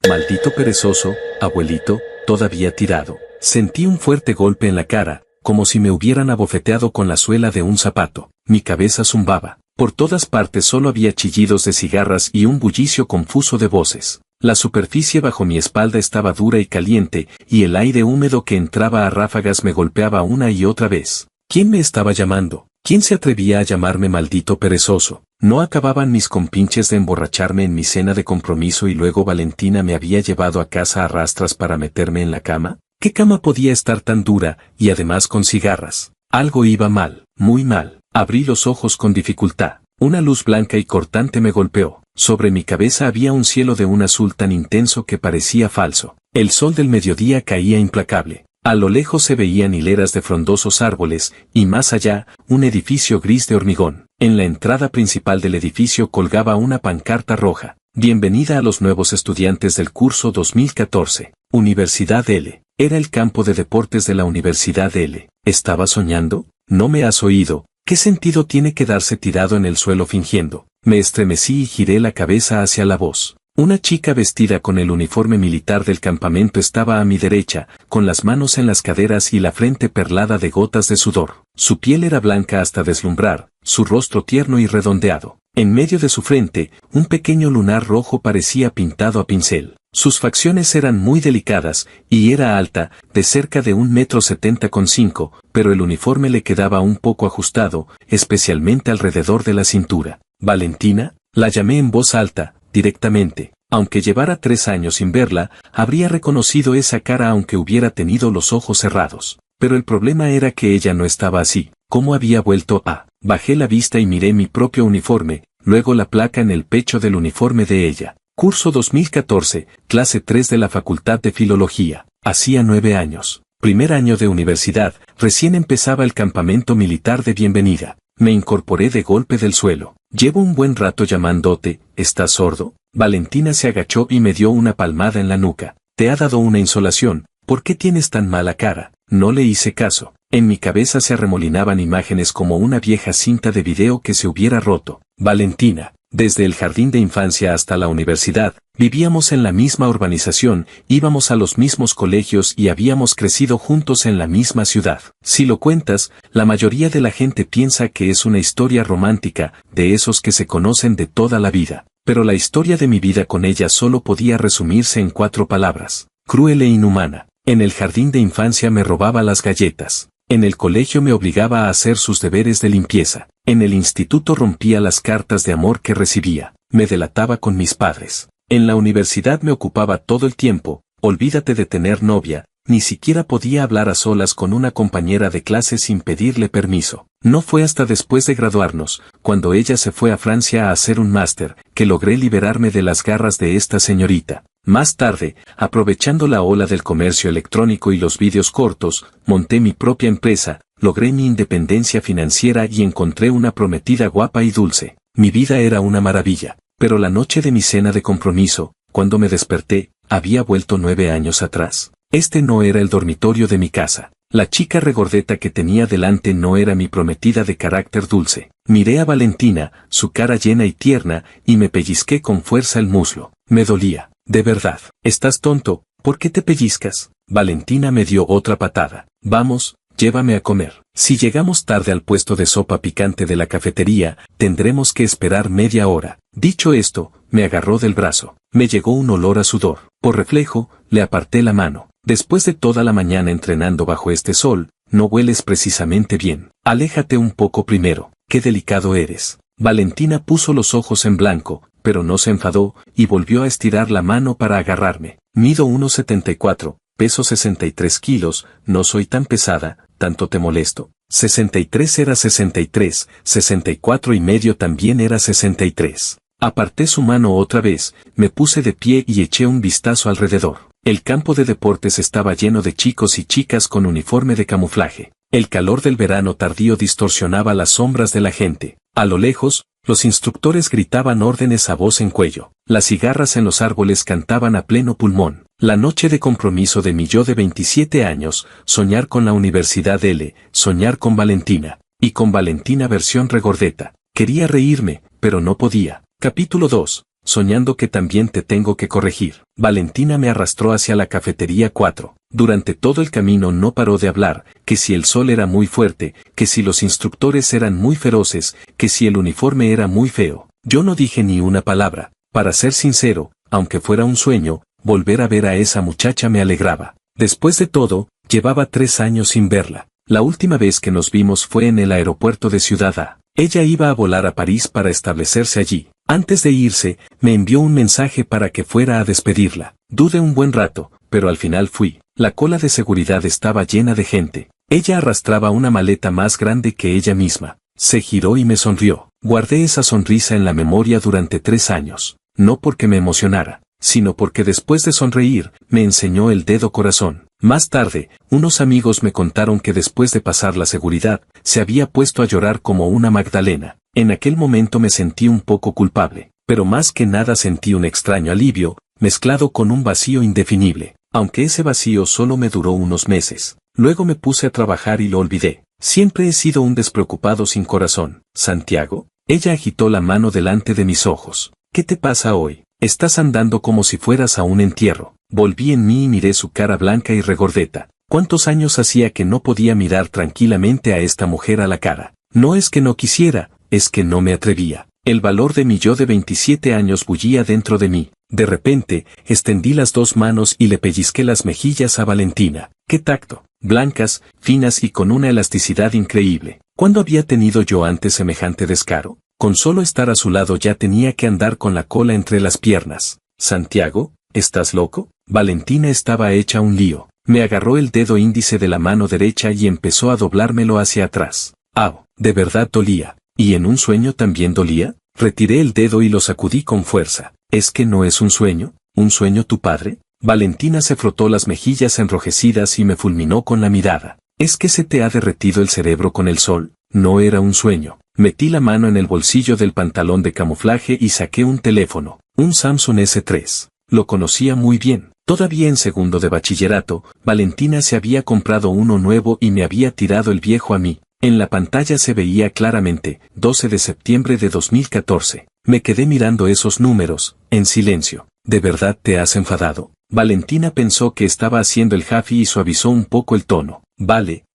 Maldito perezoso, abuelito, todavía tirado. Sentí un fuerte golpe en la cara, como si me hubieran abofeteado con la suela de un zapato. Mi cabeza zumbaba. Por todas partes solo había chillidos de cigarras y un bullicio confuso de voces. La superficie bajo mi espalda estaba dura y caliente, y el aire húmedo que entraba a ráfagas me golpeaba una y otra vez. ¿Quién me estaba llamando? ¿Quién se atrevía a llamarme maldito perezoso? ¿No acababan mis compinches de emborracharme en mi cena de compromiso y luego Valentina me había llevado a casa a rastras para meterme en la cama? ¿Qué cama podía estar tan dura, y además con cigarras? Algo iba mal, muy mal. Abrí los ojos con dificultad. Una luz blanca y cortante me golpeó. Sobre mi cabeza había un cielo de un azul tan intenso que parecía falso. El sol del mediodía caía implacable. A lo lejos se veían hileras de frondosos árboles, y más allá, un edificio gris de hormigón. En la entrada principal del edificio colgaba una pancarta roja. Bienvenida a los nuevos estudiantes del curso 2014. Universidad L. Era el campo de deportes de la Universidad L. ¿Estaba soñando? ¿No me has oído? ¿Qué sentido tiene quedarse tirado en el suelo fingiendo? Me estremecí y giré la cabeza hacia la voz. Una chica vestida con el uniforme militar del campamento estaba a mi derecha, con las manos en las caderas y la frente perlada de gotas de sudor. Su piel era blanca hasta deslumbrar, su rostro tierno y redondeado. En medio de su frente, un pequeño lunar rojo parecía pintado a pincel. Sus facciones eran muy delicadas, y era alta, de cerca de 1,70 m, pero el uniforme le quedaba un poco ajustado, especialmente alrededor de la cintura. ¿Valentina? La llamé en voz alta, directamente. Aunque llevara 3 años sin verla, habría reconocido esa cara aunque hubiera tenido los ojos cerrados. Pero el problema era que ella no estaba así. ¿Cómo había vuelto a? Bajé la vista y miré mi propio uniforme, luego la placa en el pecho del uniforme de ella. Curso 2014, clase 3 de la Facultad de Filología. Hacía 9 años. Primer año de universidad, recién empezaba el campamento militar de bienvenida. Me incorporé de golpe del suelo. Llevo un buen rato llamándote, ¿estás sordo? Valentina se agachó y me dio una palmada en la nuca. Te ha dado una insolación, ¿por qué tienes tan mala cara? No le hice caso. En mi cabeza se arremolinaban imágenes como una vieja cinta de video que se hubiera roto. Valentina. Desde el jardín de infancia hasta la universidad, vivíamos en la misma urbanización, íbamos a los mismos colegios y habíamos crecido juntos en la misma ciudad. Si lo cuentas, la mayoría de la gente piensa que es una historia romántica, de esos que se conocen de toda la vida. Pero la historia de mi vida con ella solo podía resumirse en 4 palabras. Cruel e inhumana. En el jardín de infancia me robaba las galletas. En el colegio me obligaba a hacer sus deberes de limpieza. En el instituto rompía las cartas de amor que recibía. Me delataba con mis padres. En la universidad me ocupaba todo el tiempo. Olvídate de tener novia. Ni siquiera podía hablar a solas con una compañera de clase sin pedirle permiso. No fue hasta después de graduarnos, cuando ella se fue a Francia a hacer un máster, que logré liberarme de las garras de esta señorita. Más tarde, aprovechando la ola del comercio electrónico y los vídeos cortos, monté mi propia empresa, logré mi independencia financiera y encontré una prometida guapa y dulce. Mi vida era una maravilla, pero la noche de mi cena de compromiso, cuando me desperté, había vuelto 9 años atrás. Este no era el dormitorio de mi casa. La chica regordeta que tenía delante no era mi prometida de carácter dulce. Miré a Valentina, su cara llena y tierna, y me pellizqué con fuerza el muslo. Me dolía. De verdad. ¿Estás tonto? ¿Por qué te pellizcas? Valentina me dio otra patada. Vamos, llévame a comer. Si llegamos tarde al puesto de sopa picante de la cafetería, tendremos que esperar media hora. Dicho esto, me agarró del brazo. Me llegó un olor a sudor. Por reflejo, le aparté la mano. Después de toda la mañana entrenando bajo este sol, no hueles precisamente bien. Aléjate un poco primero. Qué delicado eres. Valentina puso los ojos en blanco, pero no se enfadó, y volvió a estirar la mano para agarrarme. Mido 1,74, peso 63 kilos, no soy tan pesada, ¿tanto te molesto? 63 era 63, 64 y medio también era 63. Aparté su mano otra vez, me puse de pie y eché un vistazo alrededor. El campo de deportes estaba lleno de chicos y chicas con uniforme de camuflaje. El calor del verano tardío distorsionaba las sombras de la gente. A lo lejos, los instructores gritaban órdenes a voz en cuello. Las cigarras en los árboles cantaban a pleno pulmón. La noche de compromiso de mi yo de 27 años, soñar con la Universidad L, soñar con Valentina. Y con Valentina versión regordeta. Quería reírme, pero no podía. Capítulo 2. soñando que también te tengo que corregir. Valentina me arrastró hacia la cafetería 4. Durante todo el camino no paró de hablar, que si el sol era muy fuerte, que si los instructores eran muy feroces, que si el uniforme era muy feo. Yo no dije ni una palabra. Para ser sincero, aunque fuera un sueño, volver a ver a esa muchacha me alegraba. Después de todo, llevaba 3 años sin verla. La última vez que nos vimos fue en el aeropuerto de Ciudad A. Ella iba a volar a París para establecerse allí. Antes de irse, me envió un mensaje para que fuera a despedirla. Dudé un buen rato, pero al final fui. La cola de seguridad estaba llena de gente. Ella arrastraba una maleta más grande que ella misma. Se giró y me sonrió. Guardé esa sonrisa en la memoria durante 3 años. No porque me emocionara, sino porque después de sonreír, me enseñó el dedo corazón. Más tarde, unos amigos me contaron que después de pasar la seguridad, se había puesto a llorar como una Magdalena. En aquel momento me sentí un poco culpable, pero más que nada sentí un extraño alivio, mezclado con un vacío indefinible, aunque ese vacío solo me duró unos meses. Luego me puse a trabajar y lo olvidé. Siempre he sido un despreocupado sin corazón. Santiago, ella agitó la mano delante de mis ojos. ¿Qué te pasa hoy? Estás andando como si fueras a un entierro. Volví en mí y miré su cara blanca y regordeta. ¿Cuántos años hacía que no podía mirar tranquilamente a esta mujer a la cara? No es que no quisiera, es que no me atrevía. El valor de mi yo de 27 años bullía dentro de mí. De repente, extendí las 2 manos y le pellizqué las mejillas a Valentina. ¡Qué tacto! Blancas, finas y con una elasticidad increíble. ¿Cuándo había tenido yo antes semejante descaro? Con solo estar a su lado ya tenía que andar con la cola entre las piernas. Santiago, ¿estás loco? Valentina estaba hecha un lío. Me agarró el dedo índice de la mano derecha y empezó a doblármelo hacia atrás. ¡Ah! De verdad dolía. ¿Y en un sueño también dolía? Retiré el dedo y lo sacudí con fuerza. ¿Es que no es un sueño? ¿Un sueño tu padre? Valentina se frotó las mejillas enrojecidas y me fulminó con la mirada. ¿Es que se te ha derretido el cerebro con el sol? No era un sueño. Metí la mano en el bolsillo del pantalón de camuflaje y saqué un teléfono, un Samsung S3. Lo conocía muy bien. Todavía en segundo de bachillerato, Valentina se había comprado uno nuevo y me había tirado el viejo a mí. En la pantalla se veía claramente, 12 de septiembre de 2014. Me quedé mirando esos números, en silencio. ¿De verdad te has enfadado? Valentina pensó que estaba haciendo el jafi y suavizó un poco el tono. Vale,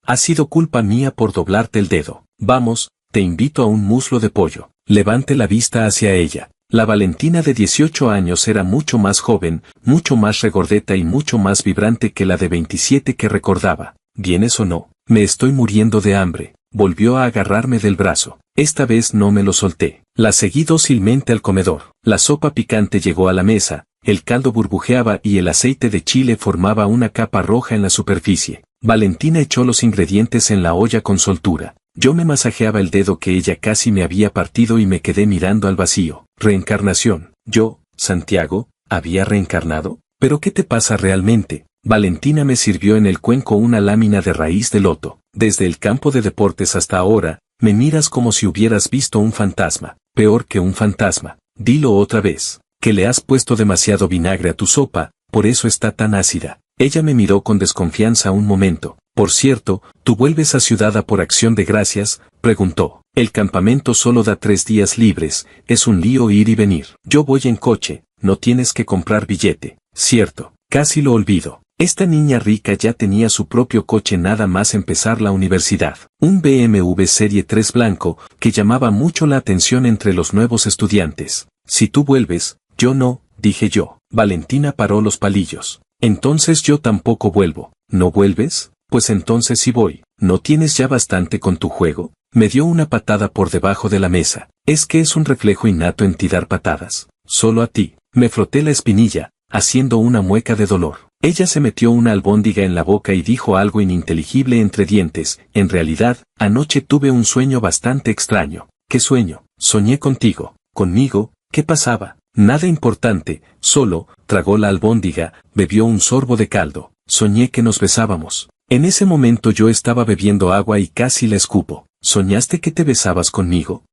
ha sido culpa mía por doblarte el dedo. Vamos, te invito a un muslo de pollo. Levante la vista hacia ella. La Valentina de 18 años era mucho más joven, mucho más regordeta y mucho más vibrante que la de 27 que recordaba. ¿Vienes o no? Me estoy muriendo de hambre. Volvió a agarrarme del brazo. Esta vez no me lo solté. La seguí dócilmente al comedor. La sopa picante llegó a la mesa, el caldo burbujeaba y el aceite de chile formaba una capa roja en la superficie. Valentina echó los ingredientes en la olla con soltura. Yo me masajeaba el dedo que ella casi me había partido y me quedé mirando al vacío. Reencarnación. Yo, Santiago, ¿había reencarnado? ¿Pero qué te pasa realmente? Valentina me sirvió en el cuenco una lámina de raíz de loto. Desde el campo de deportes hasta ahora, me miras como si hubieras visto un fantasma. Peor que un fantasma. Dilo otra vez. Que le has puesto demasiado vinagre a tu sopa, por eso está tan ácida. Ella me miró con desconfianza un momento. Por cierto, ¿tú vuelves a Ciudad A por Acción de Gracias? Preguntó. El campamento solo da 3 días libres, es un lío ir y venir. Yo voy en coche, no tienes que comprar billete. Cierto, casi lo olvido. Esta niña rica ya tenía su propio coche nada más empezar la universidad. Un BMW Serie 3 blanco, que llamaba mucho la atención entre los nuevos estudiantes. Si tú vuelves, yo no, dije yo. Valentina paró los palillos. Entonces yo tampoco vuelvo. ¿No vuelves? Pues entonces sí voy. ¿No tienes ya bastante con tu juego? Me dio una patada por debajo de la mesa. Es que es un reflejo innato en ti dar patadas. Solo a ti. Me froté la espinilla, haciendo una mueca de dolor. Ella se metió una albóndiga en la boca y dijo algo ininteligible entre dientes. En realidad, anoche tuve un sueño bastante extraño. ¿Qué sueño? Soñé contigo. ¿Conmigo? ¿Qué pasaba? Nada importante, solo, tragó la albóndiga, bebió un sorbo de caldo. Soñé que nos besábamos. En ese momento yo estaba bebiendo agua y casi la escupo. ¿Soñaste que te besabas conmigo?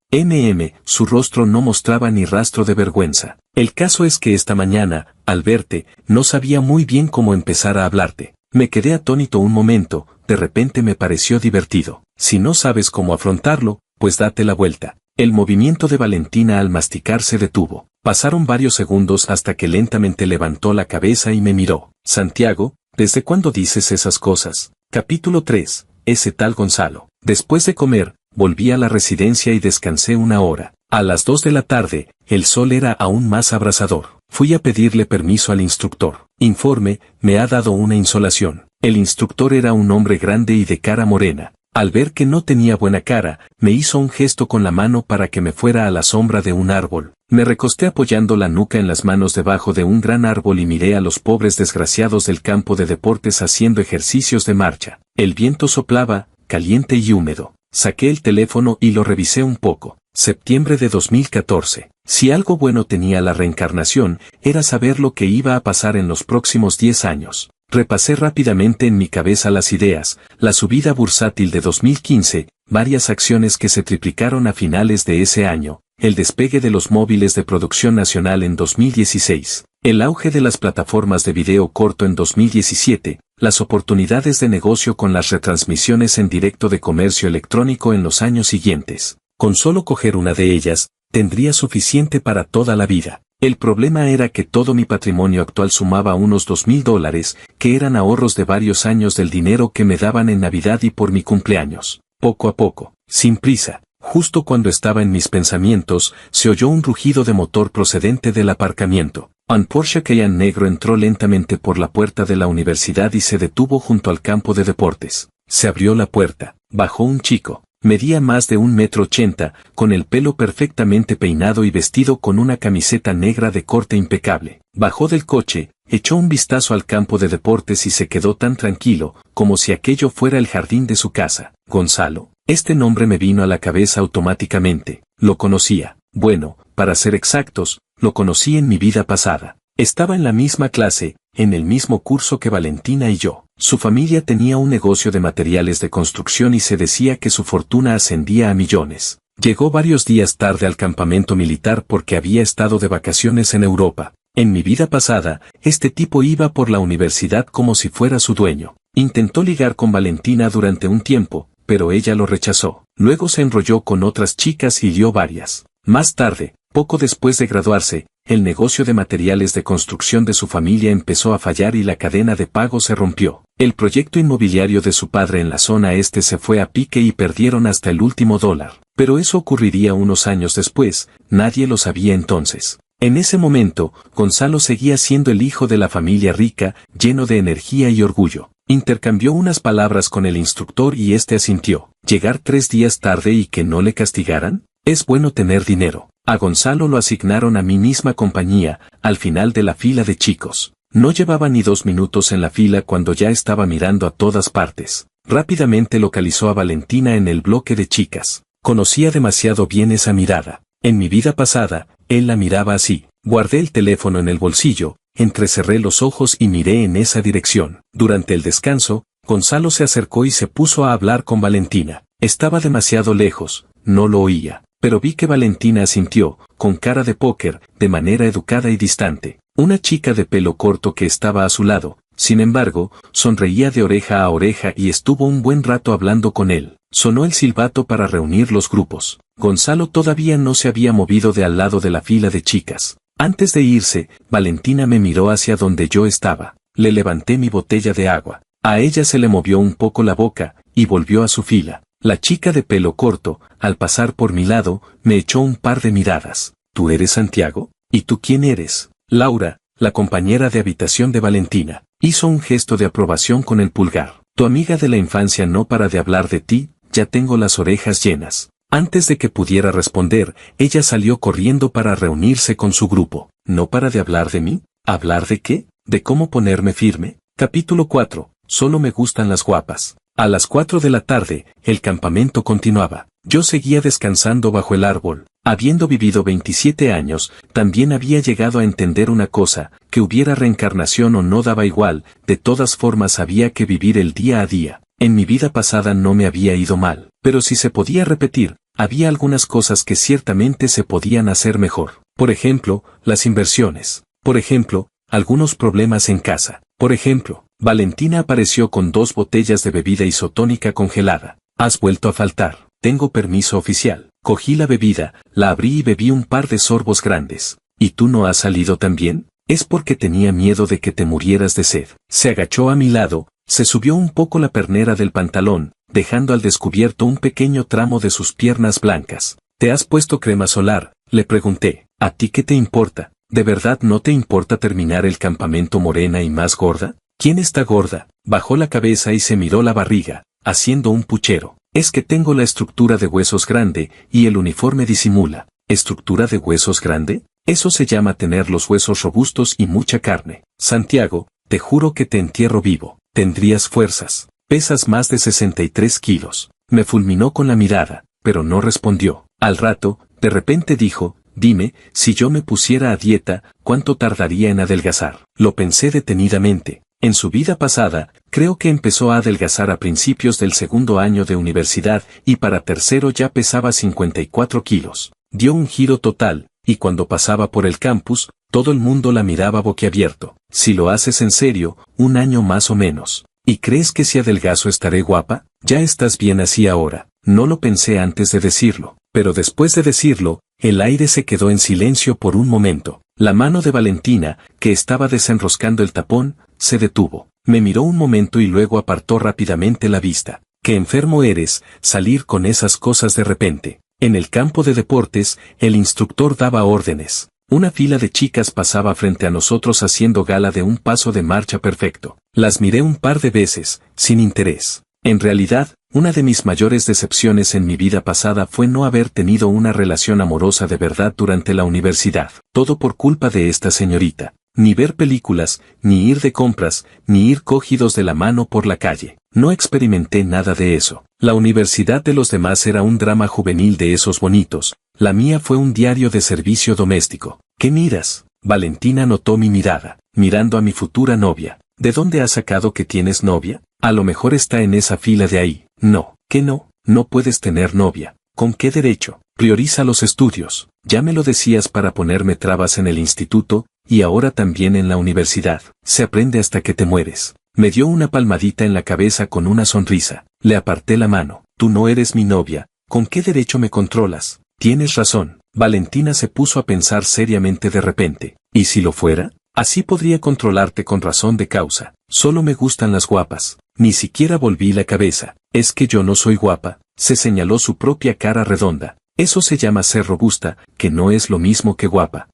Su rostro no mostraba ni rastro de vergüenza. El caso es que esta mañana, al verte, no sabía muy bien cómo empezar a hablarte. Me quedé atónito un momento, de repente me pareció divertido. Si no sabes cómo afrontarlo, pues date la vuelta. El movimiento de Valentina al masticar se detuvo. Pasaron varios segundos hasta que lentamente levantó la cabeza y me miró. Santiago, ¿desde cuándo dices esas cosas? Capítulo 3. Ese tal Gonzalo. Después de comer, volví a la residencia y descansé una hora. A las 2 de la tarde, el sol era aún más abrasador. Fui a pedirle permiso al instructor. Informe, me ha dado una insolación. El instructor era un hombre grande y de cara morena. Al ver que no tenía buena cara, me hizo un gesto con la mano para que me fuera a la sombra de un árbol. Me recosté apoyando la nuca en las manos debajo de un gran árbol y miré a los pobres desgraciados del campo de deportes haciendo ejercicios de marcha. El viento soplaba, caliente y húmedo. Saqué el teléfono y lo revisé un poco. Septiembre de 2014. Si algo bueno tenía la reencarnación, era saber lo que iba a pasar en los próximos 10 años. Repasé rápidamente en mi cabeza las ideas, la subida bursátil de 2015, varias acciones que se triplicaron a finales de ese año, el despegue de los móviles de producción nacional en 2016, el auge de las plataformas de video corto en 2017, las oportunidades de negocio con las retransmisiones en directo de comercio electrónico en los años siguientes. Con solo coger una de ellas, tendría suficiente para toda la vida. El problema era que todo mi patrimonio actual sumaba unos $2,000, que eran ahorros de varios años del dinero que me daban en Navidad y por mi cumpleaños. Poco a poco, sin prisa, justo cuando estaba en mis pensamientos, se oyó un rugido de motor procedente del aparcamiento. Un Porsche Cayenne negro entró lentamente por la puerta de la universidad y se detuvo junto al campo de deportes. Se abrió la puerta, bajó un chico. Medía más de 1,80 m, con el pelo perfectamente peinado y vestido con una camiseta negra de corte impecable. Bajó del coche, echó un vistazo al campo de deportes y se quedó tan tranquilo, como si aquello fuera el jardín de su casa. Gonzalo. Este nombre me vino a la cabeza automáticamente. Lo conocía. Bueno, para ser exactos, lo conocí en mi vida pasada. Estaba en la misma clase, en el mismo curso que Valentina y yo. Su familia tenía un negocio de materiales de construcción y se decía que su fortuna ascendía a millones. Llegó varios días tarde al campamento militar porque había estado de vacaciones en Europa. En mi vida pasada, este tipo iba por la universidad como si fuera su dueño. Intentó ligar con Valentina durante un tiempo, pero ella lo rechazó. Luego se enrolló con otras chicas y dio varias. Más tarde, poco después de graduarse, el negocio de materiales de construcción de su familia empezó a fallar y la cadena de pago se rompió. El proyecto inmobiliario de su padre en la zona este se fue a pique y perdieron hasta el último dólar. Pero eso ocurriría unos años después, nadie lo sabía entonces. En ese momento, Gonzalo seguía siendo el hijo de la familia rica, lleno de energía y orgullo. Intercambió unas palabras con el instructor y este asintió. ¿Llegar 3 días tarde y que no le castigaran? Es bueno tener dinero. A Gonzalo lo asignaron a mi misma compañía, al final de la fila de chicos. No llevaba ni 2 minutos en la fila cuando ya estaba mirando a todas partes. Rápidamente localizó a Valentina en el bloque de chicas. Conocía demasiado bien esa mirada. En mi vida pasada, él la miraba así. Guardé el teléfono en el bolsillo, entrecerré los ojos y miré en esa dirección. Durante el descanso, Gonzalo se acercó y se puso a hablar con Valentina. Estaba demasiado lejos, no lo oía. Pero vi que Valentina asintió, con cara de póker, de manera educada y distante. Una chica de pelo corto que estaba a su lado, sin embargo, sonreía de oreja a oreja y estuvo un buen rato hablando con él. Sonó el silbato para reunir los grupos. Gonzalo todavía no se había movido de al lado de la fila de chicas. Antes de irse, Valentina me miró hacia donde yo estaba. Le levanté mi botella de agua. A ella se le movió un poco la boca, y volvió a su fila. La chica de pelo corto, al pasar por mi lado, me echó un par de miradas. ¿Tú eres Santiago? ¿Y tú quién eres? Laura, la compañera de habitación de Valentina. Hizo un gesto de aprobación con el pulgar. Tu amiga de la infancia no para de hablar de ti, ya tengo las orejas llenas. Antes de que pudiera responder, ella salió corriendo para reunirse con su grupo. ¿No para de hablar de mí? ¿Hablar de qué? ¿De cómo ponerme firme? Capítulo 4. Solo me gustan las guapas. A las 4 de la tarde, el campamento continuaba. Yo seguía descansando bajo el árbol. Habiendo vivido 27 años, también había llegado a entender una cosa, que hubiera reencarnación o no daba igual, de todas formas había que vivir el día a día. En mi vida pasada no me había ido mal, pero si se podía repetir, había algunas cosas que ciertamente se podían hacer mejor. Por ejemplo, las inversiones. Por ejemplo, algunos problemas en casa. Por ejemplo, Valentina apareció con 2 botellas de bebida isotónica congelada. Has vuelto a faltar. Tengo permiso oficial. Cogí la bebida, la abrí y bebí un par de sorbos grandes. ¿Y tú no has salido también? Es porque tenía miedo de que te murieras de sed. Se agachó a mi lado, se subió un poco la pernera del pantalón, dejando al descubierto un pequeño tramo de sus piernas blancas. ¿Te has puesto crema solar?, le pregunté. ¿A ti qué te importa? ¿De verdad no te importa terminar el campamento morena y más gorda? ¿Quién está gorda? Bajó la cabeza y se miró la barriga, haciendo un puchero. Es que tengo la estructura de huesos grande y el uniforme disimula. ¿Estructura de huesos grande? Eso se llama tener los huesos robustos y mucha carne. Santiago, te juro que te entierro vivo. Tendrías fuerzas. Pesas más de 63 kilos. Me fulminó con la mirada, pero no respondió. Al rato, de repente dijo, dime, si yo me pusiera a dieta, ¿cuánto tardaría en adelgazar? Lo pensé detenidamente. En su vida pasada, creo que empezó a adelgazar a principios del segundo año de universidad y para tercero ya pesaba 54 kilos. Dio un giro total, y cuando pasaba por el campus, todo el mundo la miraba boquiabierto. Si lo haces en serio, un año más o menos. ¿Y crees que si adelgazo estaré guapa? Ya estás bien así ahora. No lo pensé antes de decirlo, pero después de decirlo, el aire se quedó en silencio por un momento. La mano de Valentina, que estaba desenroscando el tapón, se detuvo. Me miró un momento y luego apartó rápidamente la vista. ¿Qué enfermo eres, salir con esas cosas de repente? En el campo de deportes, el instructor daba órdenes. Una fila de chicas pasaba frente a nosotros haciendo gala de un paso de marcha perfecto. Las miré un par de veces, sin interés. En realidad, una de mis mayores decepciones en mi vida pasada fue no haber tenido una relación amorosa de verdad durante la universidad. Todo por culpa de esta señorita. Ni ver películas, ni ir de compras, ni ir cogidos de la mano por la calle. No experimenté nada de eso. La universidad de los demás era un drama juvenil de esos bonitos. La mía fue un diario de servicio doméstico. ¿Qué miras? Valentina notó mi mirada, mirando a mi futura novia. ¿De dónde has sacado que tienes novia? A lo mejor está en esa fila de ahí. No, ¿qué no? No puedes tener novia. ¿Con qué derecho? Prioriza los estudios. Ya me lo decías para ponerme trabas en el instituto, y ahora también en la universidad. Se aprende hasta que te mueres. Me dio una palmadita en la cabeza con una sonrisa. Le aparté la mano. Tú no eres mi novia. ¿Con qué derecho me controlas? Tienes razón. Valentina se puso a pensar seriamente de repente. ¿Y si lo fuera? Así podría controlarte con razón de causa. Solo me gustan las guapas. Ni siquiera volví la cabeza. Es que yo no soy guapa. Se señaló su propia cara redonda. Eso se llama ser robusta, que no es lo mismo que guapa.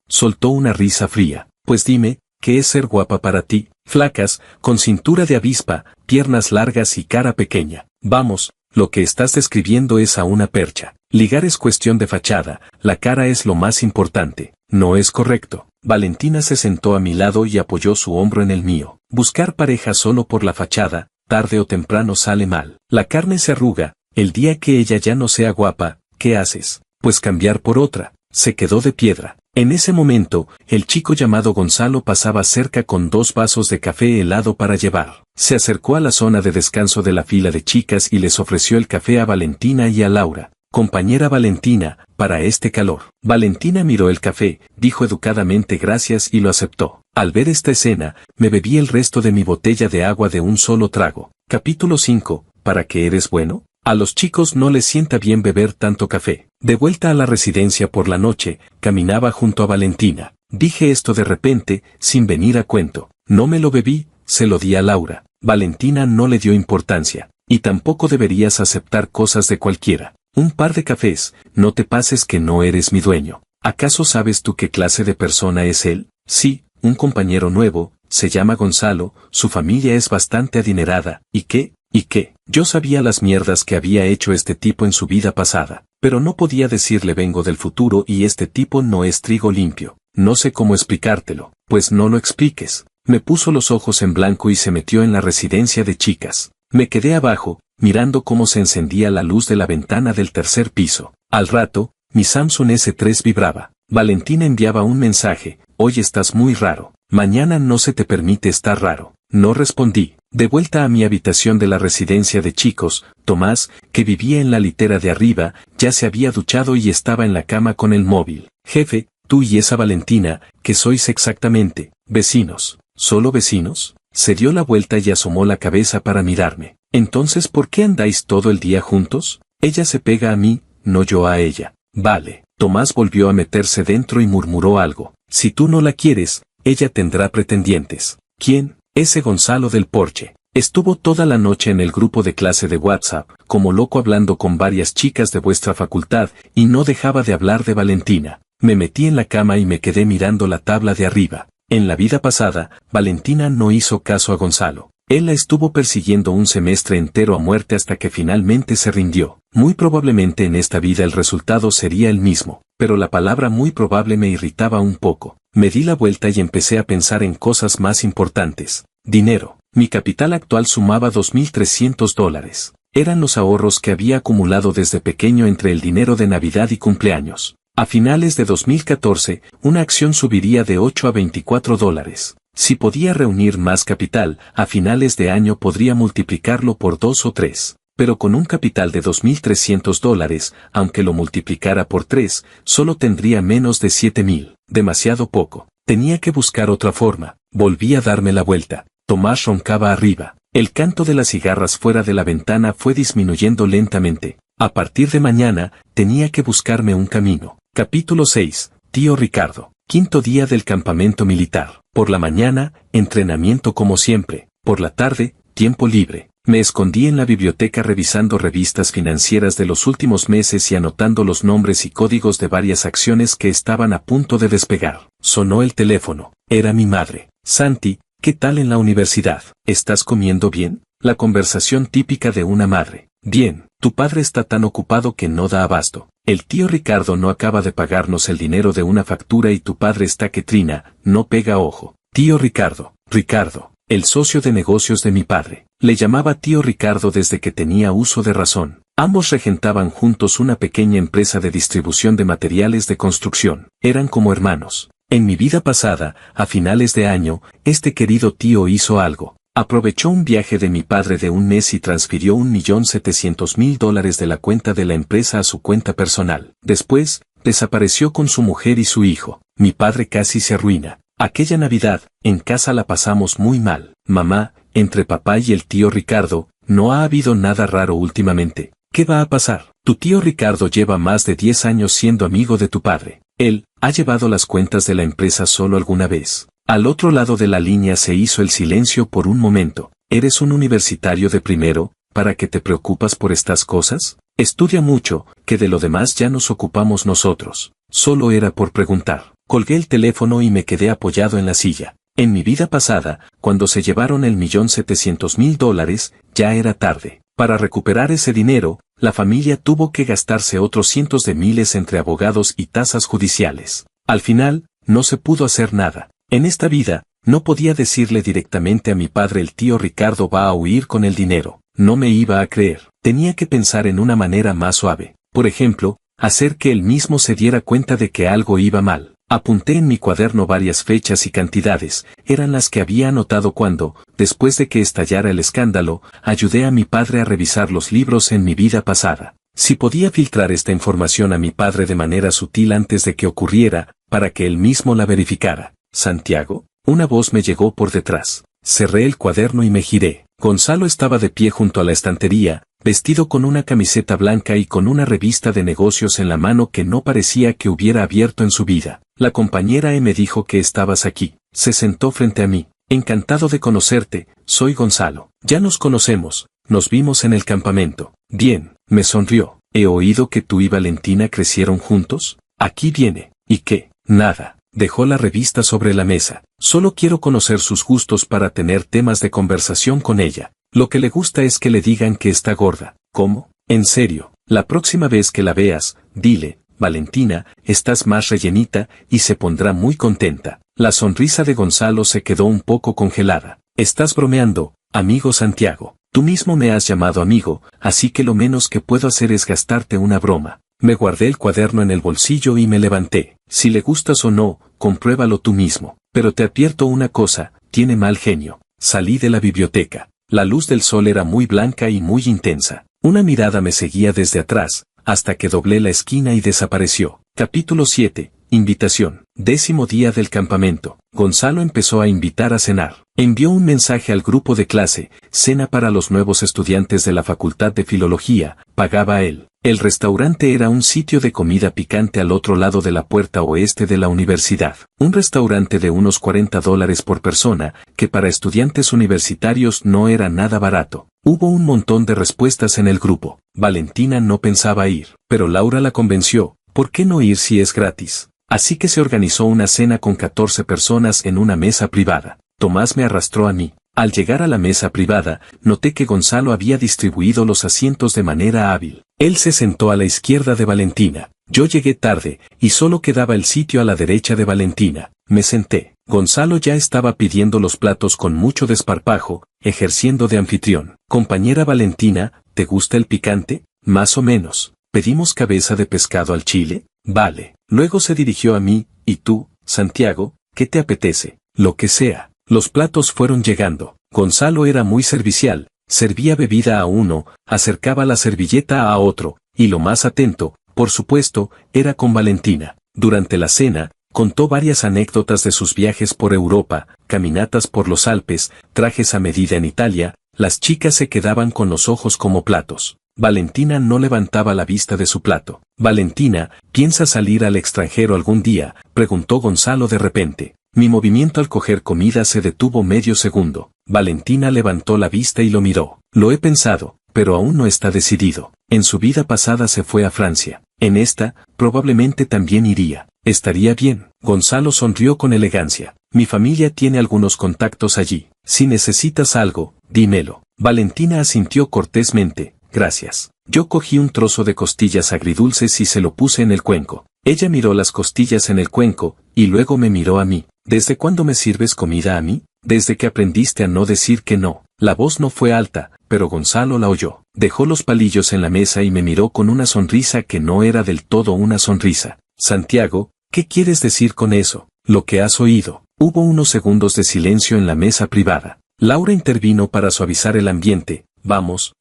Soltó una risa fría. Pues dime, ¿qué es ser guapa para ti? Flacas, con cintura de avispa, piernas largas y cara pequeña. Vamos, lo que estás describiendo es a una percha. Ligar es cuestión de fachada, la cara es lo más importante. No es correcto. Valentina se sentó a mi lado y apoyó su hombro en el mío. Buscar pareja solo por la fachada, tarde o temprano sale mal. La carne se arruga. El día que ella ya no sea guapa, ¿qué haces? Pues cambiar por otra. Se quedó de piedra. En ese momento, el chico llamado Gonzalo pasaba cerca con 2 vasos de café helado para llevar. Se acercó a la zona de descanso de la fila de chicas y les ofreció el café a Valentina y a Laura. Compañera Valentina, para este calor. Valentina miró el café, dijo educadamente gracias y lo aceptó. Al ver esta escena, me bebí el resto de mi botella de agua de un solo trago. Capítulo 5. ¿Para qué eres bueno? A los chicos no les sienta bien beber tanto café. De vuelta a la residencia por la noche, caminaba junto a Valentina. Dije esto de repente, sin venir a cuento. No me lo bebí, se lo di a Laura. Valentina no le dio importancia. Y tampoco deberías aceptar cosas de cualquiera. Un par de cafés, no te pases que no eres mi dueño. ¿Acaso sabes tú qué clase de persona es él? Sí, un compañero nuevo, se llama Gonzalo, su familia es bastante adinerada. ¿Y qué? ¿Y qué? Yo sabía las mierdas que había hecho este tipo en su vida pasada, pero no podía decirle vengo del futuro y este tipo no es trigo limpio. No sé cómo explicártelo. Pues no lo expliques. Me puso los ojos en blanco y se metió en la residencia de chicas. Me quedé abajo, mirando cómo se encendía la luz de la ventana del tercer piso. Al rato, mi Samsung S3 vibraba. Valentina enviaba un mensaje, hoy estás muy raro. Mañana no se te permite estar raro. No respondí. De vuelta a mi habitación de la residencia de chicos, Tomás, que vivía en la litera de arriba, ya se había duchado y estaba en la cama con el móvil. Jefe, tú y esa Valentina, ¿qué sois exactamente? ¿Vecinos? ¿Solo vecinos? Se dio la vuelta y asomó la cabeza para mirarme. Entonces, ¿por qué andáis todo el día juntos? Ella se pega a mí, no yo a ella. Vale. Tomás volvió a meterse dentro y murmuró algo. Si tú no la quieres, ella tendrá pretendientes. ¿Quién? Ese Gonzalo del Porche. Estuvo toda la noche en el grupo de clase de WhatsApp, como loco hablando con varias chicas de vuestra facultad, y no dejaba de hablar de Valentina. Me metí en la cama y me quedé mirando la tabla de arriba. En la vida pasada, Valentina no hizo caso a Gonzalo. Él la estuvo persiguiendo un semestre entero a muerte hasta que finalmente se rindió. Muy probablemente en esta vida el resultado sería el mismo, pero la palabra muy probable me irritaba un poco. Me di la vuelta y empecé a pensar en cosas más importantes. Dinero. Mi capital actual sumaba $2.300. Eran los ahorros que había acumulado desde pequeño entre el dinero de Navidad y cumpleaños. A finales de 2014, una acción subiría de 8 a $24. Si podía reunir más capital, a finales de año podría multiplicarlo por 2 o 3. Pero con un capital de $2.300, aunque lo multiplicara por 3, solo tendría menos de 7.000. Demasiado poco. Tenía que buscar otra forma. Volví a darme la vuelta. Tomás roncaba arriba. El canto de las cigarras fuera de la ventana fue disminuyendo lentamente. A partir de mañana, tenía que buscarme un camino. Capítulo 6. Tío Ricardo. Quinto día del campamento militar. Por la mañana, entrenamiento como siempre. Por la tarde, tiempo libre. Me escondí en la biblioteca revisando revistas financieras de los últimos meses y anotando los nombres y códigos de varias acciones que estaban a punto de despegar. Sonó el teléfono. Era mi madre. Santi, ¿qué tal en la universidad? ¿Estás comiendo bien? La conversación típica de una madre. Bien, tu padre está tan ocupado que no da abasto. El tío Ricardo no acaba de pagarnos el dinero de una factura y tu padre está que trina, no pega ojo. Tío Ricardo. Ricardo, el socio de negocios de mi padre. Le llamaba tío Ricardo desde que tenía uso de razón. Ambos regentaban juntos una pequeña empresa de distribución de materiales de construcción. Eran como hermanos. En mi vida pasada, a finales de año, este querido tío hizo algo. Aprovechó un viaje de mi padre de un mes y transfirió $1.700.000 de la cuenta de la empresa a su cuenta personal. Después, desapareció con su mujer y su hijo. Mi padre casi se arruina. Aquella Navidad, en casa la pasamos muy mal. Mamá, entre papá y el tío Ricardo, no ha habido nada raro últimamente. ¿Qué va a pasar? Tu tío Ricardo lleva más de 10 años siendo amigo de tu padre. Él, ¿ha llevado las cuentas de la empresa solo alguna vez? Al otro lado de la línea se hizo el silencio por un momento. ¿Eres un universitario de primero, para qué te preocupas por estas cosas? Estudia mucho, que de lo demás ya nos ocupamos nosotros. Solo era por preguntar. Colgué el teléfono y me quedé apoyado en la silla. En mi vida pasada, cuando se llevaron el $1.700.000, ya era tarde. Para recuperar ese dinero, la familia tuvo que gastarse otros cientos de miles entre abogados y tasas judiciales. Al final, no se pudo hacer nada. En esta vida, no podía decirle directamente a mi padre el tío Ricardo va a huir con el dinero. No me iba a creer. Tenía que pensar en una manera más suave. Por ejemplo, hacer que él mismo se diera cuenta de que algo iba mal. Apunté en mi cuaderno varias fechas y cantidades, eran las que había anotado cuando, después de que estallara el escándalo, ayudé a mi padre a revisar los libros en mi vida pasada. Si podía filtrar esta información a mi padre de manera sutil antes de que ocurriera, para que él mismo la verificara. Santiago, una voz me llegó por detrás. Cerré el cuaderno y me giré. Gonzalo estaba de pie junto a la estantería, vestido con una camiseta blanca y con una revista de negocios en la mano que no parecía que hubiera abierto en su vida. La compañera me dijo que estabas aquí. Se sentó frente a mí. Encantado de conocerte, soy Gonzalo. Ya nos conocemos, nos vimos en el campamento. Bien, me sonrió. He oído que tú y Valentina crecieron juntos. Aquí viene. ¿Y qué? Nada. Dejó la revista sobre la mesa. Solo quiero conocer sus gustos para tener temas de conversación con ella. Lo que le gusta es que le digan que está gorda. ¿Cómo? En serio, la próxima vez que la veas, dile, Valentina, estás más rellenita, y se pondrá muy contenta. La sonrisa de Gonzalo se quedó un poco congelada. Estás bromeando, amigo Santiago. Tú mismo me has llamado amigo, así que lo menos que puedo hacer es gastarte una broma. Me guardé el cuaderno en el bolsillo y me levanté. Si le gustas o no, compruébalo tú mismo. Pero te advierto una cosa, tiene mal genio. Salí de la biblioteca. La luz del sol era muy blanca y muy intensa. Una mirada me seguía desde atrás, hasta que doblé la esquina y desapareció. Capítulo 7. Invitación. 10º día del campamento. Gonzalo empezó a invitar a cenar. Envió un mensaje al grupo de clase, cena para los nuevos estudiantes de la Facultad de Filología, pagaba él. El restaurante era un sitio de comida picante al otro lado de la puerta oeste de la universidad. Un restaurante de unos $40 por persona, que para estudiantes universitarios no era nada barato. Hubo un montón de respuestas en el grupo. Valentina no pensaba ir, pero Laura la convenció. ¿Por qué no ir si es gratis? Así que se organizó una cena con 14 personas en una mesa privada. Tomás me arrastró a mí. Al llegar a la mesa privada, noté que Gonzalo había distribuido los asientos de manera hábil. Él se sentó a la izquierda de Valentina. Yo llegué tarde, y solo quedaba el sitio a la derecha de Valentina. Me senté. Gonzalo ya estaba pidiendo los platos con mucho desparpajo, ejerciendo de anfitrión. Compañera Valentina, ¿te gusta el picante? Más o menos. ¿Pedimos cabeza de pescado al chile? Vale. Luego se dirigió a mí, ¿y tú, Santiago, qué te apetece? Lo que sea. Los platos fueron llegando. Gonzalo era muy servicial, servía bebida a uno, acercaba la servilleta a otro, y lo más atento, por supuesto, era con Valentina. Durante la cena, contó varias anécdotas de sus viajes por Europa, caminatas por los Alpes, trajes a medida en Italia. Las chicas se quedaban con los ojos como platos. Valentina no levantaba la vista de su plato. Valentina, ¿piensa salir al extranjero algún día?, preguntó Gonzalo de repente. Mi movimiento al coger comida se detuvo medio segundo. Valentina levantó la vista y lo miró. Lo he pensado, pero aún no está decidido. En su vida pasada se fue a Francia. En esta, probablemente también iría. Estaría bien. Gonzalo sonrió con elegancia. Mi familia tiene algunos contactos allí. Si necesitas algo, dímelo. Valentina asintió cortésmente. Gracias. Yo cogí un trozo de costillas agridulces y se lo puse en el cuenco. Ella miró las costillas en el cuenco, y luego me miró a mí. ¿Desde cuándo me sirves comida a mí? Desde que aprendiste a no decir que no. La voz no fue alta, pero Gonzalo la oyó. Dejó los palillos en la mesa y me miró con una sonrisa que no era del todo una sonrisa. Santiago, ¿qué quieres decir con eso? Lo que has oído. Hubo unos segundos de silencio en la mesa privada. Laura intervino para suavizar el ambiente. Vamos,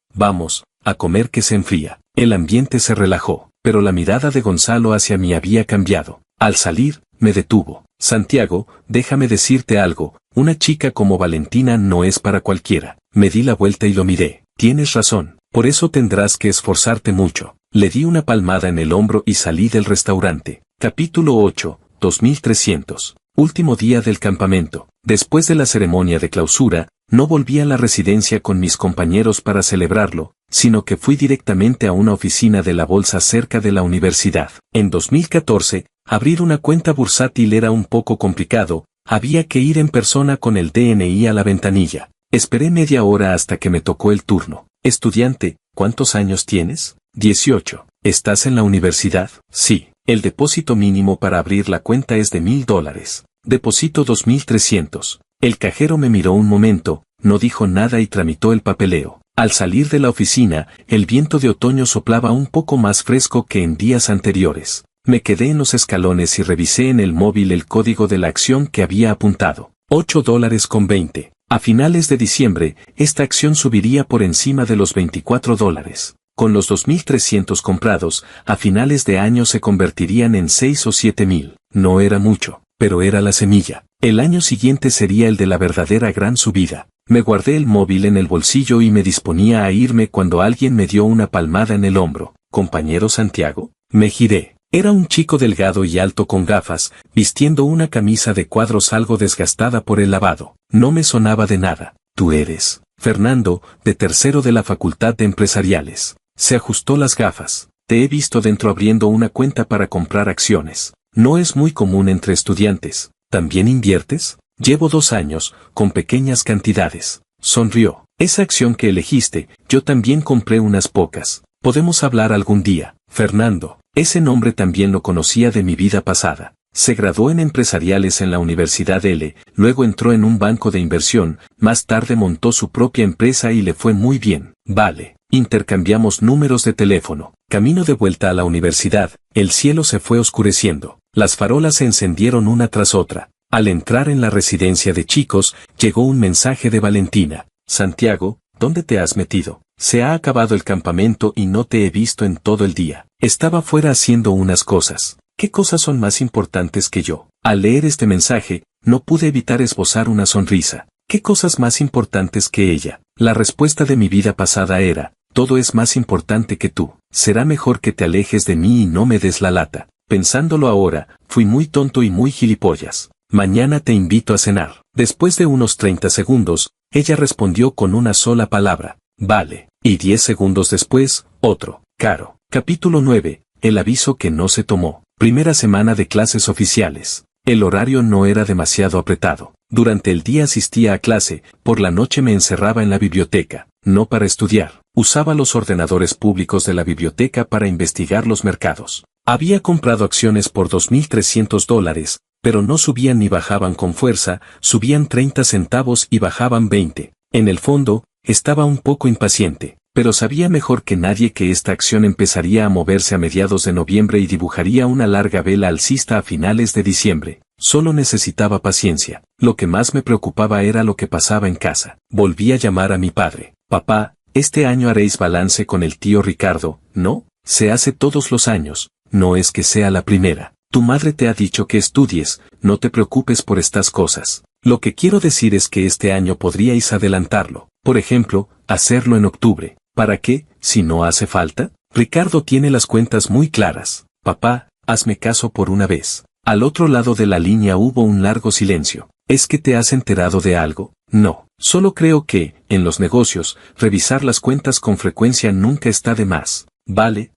a comer que se enfría. El ambiente se relajó, pero la mirada de Gonzalo hacia mí había cambiado. Al salir, me detuvo. Santiago, déjame decirte algo, una chica como Valentina no es para cualquiera. Me di la vuelta y lo miré. Tienes razón, por eso tendrás que esforzarte mucho. Le di una palmada en el hombro y salí del restaurante. Capítulo 8, 2300. Último día del campamento. Después de la ceremonia de clausura, no volví a la residencia con mis compañeros para celebrarlo, sino que fui directamente a una oficina de la bolsa cerca de la universidad. En 2014, abrir una cuenta bursátil era un poco complicado, había que ir en persona con el DNI a la ventanilla. Esperé media hora hasta que me tocó el turno. Estudiante, ¿cuántos años tienes? 18. ¿Estás en la universidad? Sí. El depósito mínimo para abrir la cuenta es de $1000. Deposito 2300. El cajero me miró un momento, no dijo nada y tramitó el papeleo. Al salir de la oficina, el viento de otoño soplaba un poco más fresco que en días anteriores. Me quedé en los escalones y revisé en el móvil el código de la acción que había apuntado. $8.20. A finales de diciembre, esta acción subiría por encima de los $24. Con los 2300 comprados, a finales de año se convertirían en 6 o 7000. No era mucho, pero era la semilla. El año siguiente sería el de la verdadera gran subida. Me guardé el móvil en el bolsillo y me disponía a irme cuando alguien me dio una palmada en el hombro. ¿Compañero Santiago? Me giré. Era un chico delgado y alto con gafas, vistiendo una camisa de cuadros algo desgastada por el lavado. No me sonaba de nada. ¿Tú eres Fernando, de tercero de la Facultad de Empresariales? Se ajustó las gafas. Te he visto dentro abriendo una cuenta para comprar acciones. No es muy común entre estudiantes. ¿También inviertes? Llevo 2 años, con pequeñas cantidades. Sonrió. Esa acción que elegiste, yo también compré unas pocas. Podemos hablar algún día. Fernando, ese nombre también lo conocía de mi vida pasada. Se graduó en empresariales en la Universidad L, luego entró en un banco de inversión, más tarde montó su propia empresa y le fue muy bien. Vale. Intercambiamos números de teléfono. Camino de vuelta a la universidad, el cielo se fue oscureciendo. Las farolas se encendieron una tras otra. Al entrar en la residencia de chicos, llegó un mensaje de Valentina. Santiago, ¿dónde te has metido? Se ha acabado el campamento y no te he visto en todo el día. Estaba fuera haciendo unas cosas. ¿Qué cosas son más importantes que yo? Al leer este mensaje, no pude evitar esbozar una sonrisa. ¿Qué cosas más importantes que ella? La respuesta de mi vida pasada era, todo es más importante que tú. Será mejor que te alejes de mí y no me des la lata. Pensándolo ahora, fui muy tonto y muy gilipollas. Mañana te invito a cenar. Después de unos 30 segundos, ella respondió con una sola palabra, vale. Y 10 segundos después, otro, Caro. Capítulo 9. El aviso que no se tomó. Primera semana de clases oficiales. El horario no era demasiado apretado. Durante el día asistía a clase, por la noche me encerraba en la biblioteca, no para estudiar. Usaba los ordenadores públicos de la biblioteca para investigar los mercados. Había comprado acciones por $2,300, pero no subían ni bajaban con fuerza, subían 30 centavos y bajaban 20. En el fondo, estaba un poco impaciente, pero sabía mejor que nadie que esta acción empezaría a moverse a mediados de noviembre y dibujaría una larga vela alcista a finales de diciembre. Solo necesitaba paciencia. Lo que más me preocupaba era lo que pasaba en casa. Volví a llamar a mi padre. Papá, este año haréis balance con el tío Ricardo, ¿no? Se hace todos los años, no es que sea la primera. Tu madre te ha dicho que estudies, no te preocupes por estas cosas. Lo que quiero decir es que este año podríais adelantarlo. Por ejemplo, hacerlo en octubre. ¿Para qué, si no hace falta? Ricardo tiene las cuentas muy claras. Papá, hazme caso por una vez. Al otro lado de la línea hubo un largo silencio. ¿Es que te has enterado de algo? No. Solo creo que, en los negocios, revisar las cuentas con frecuencia nunca está de más. Vale,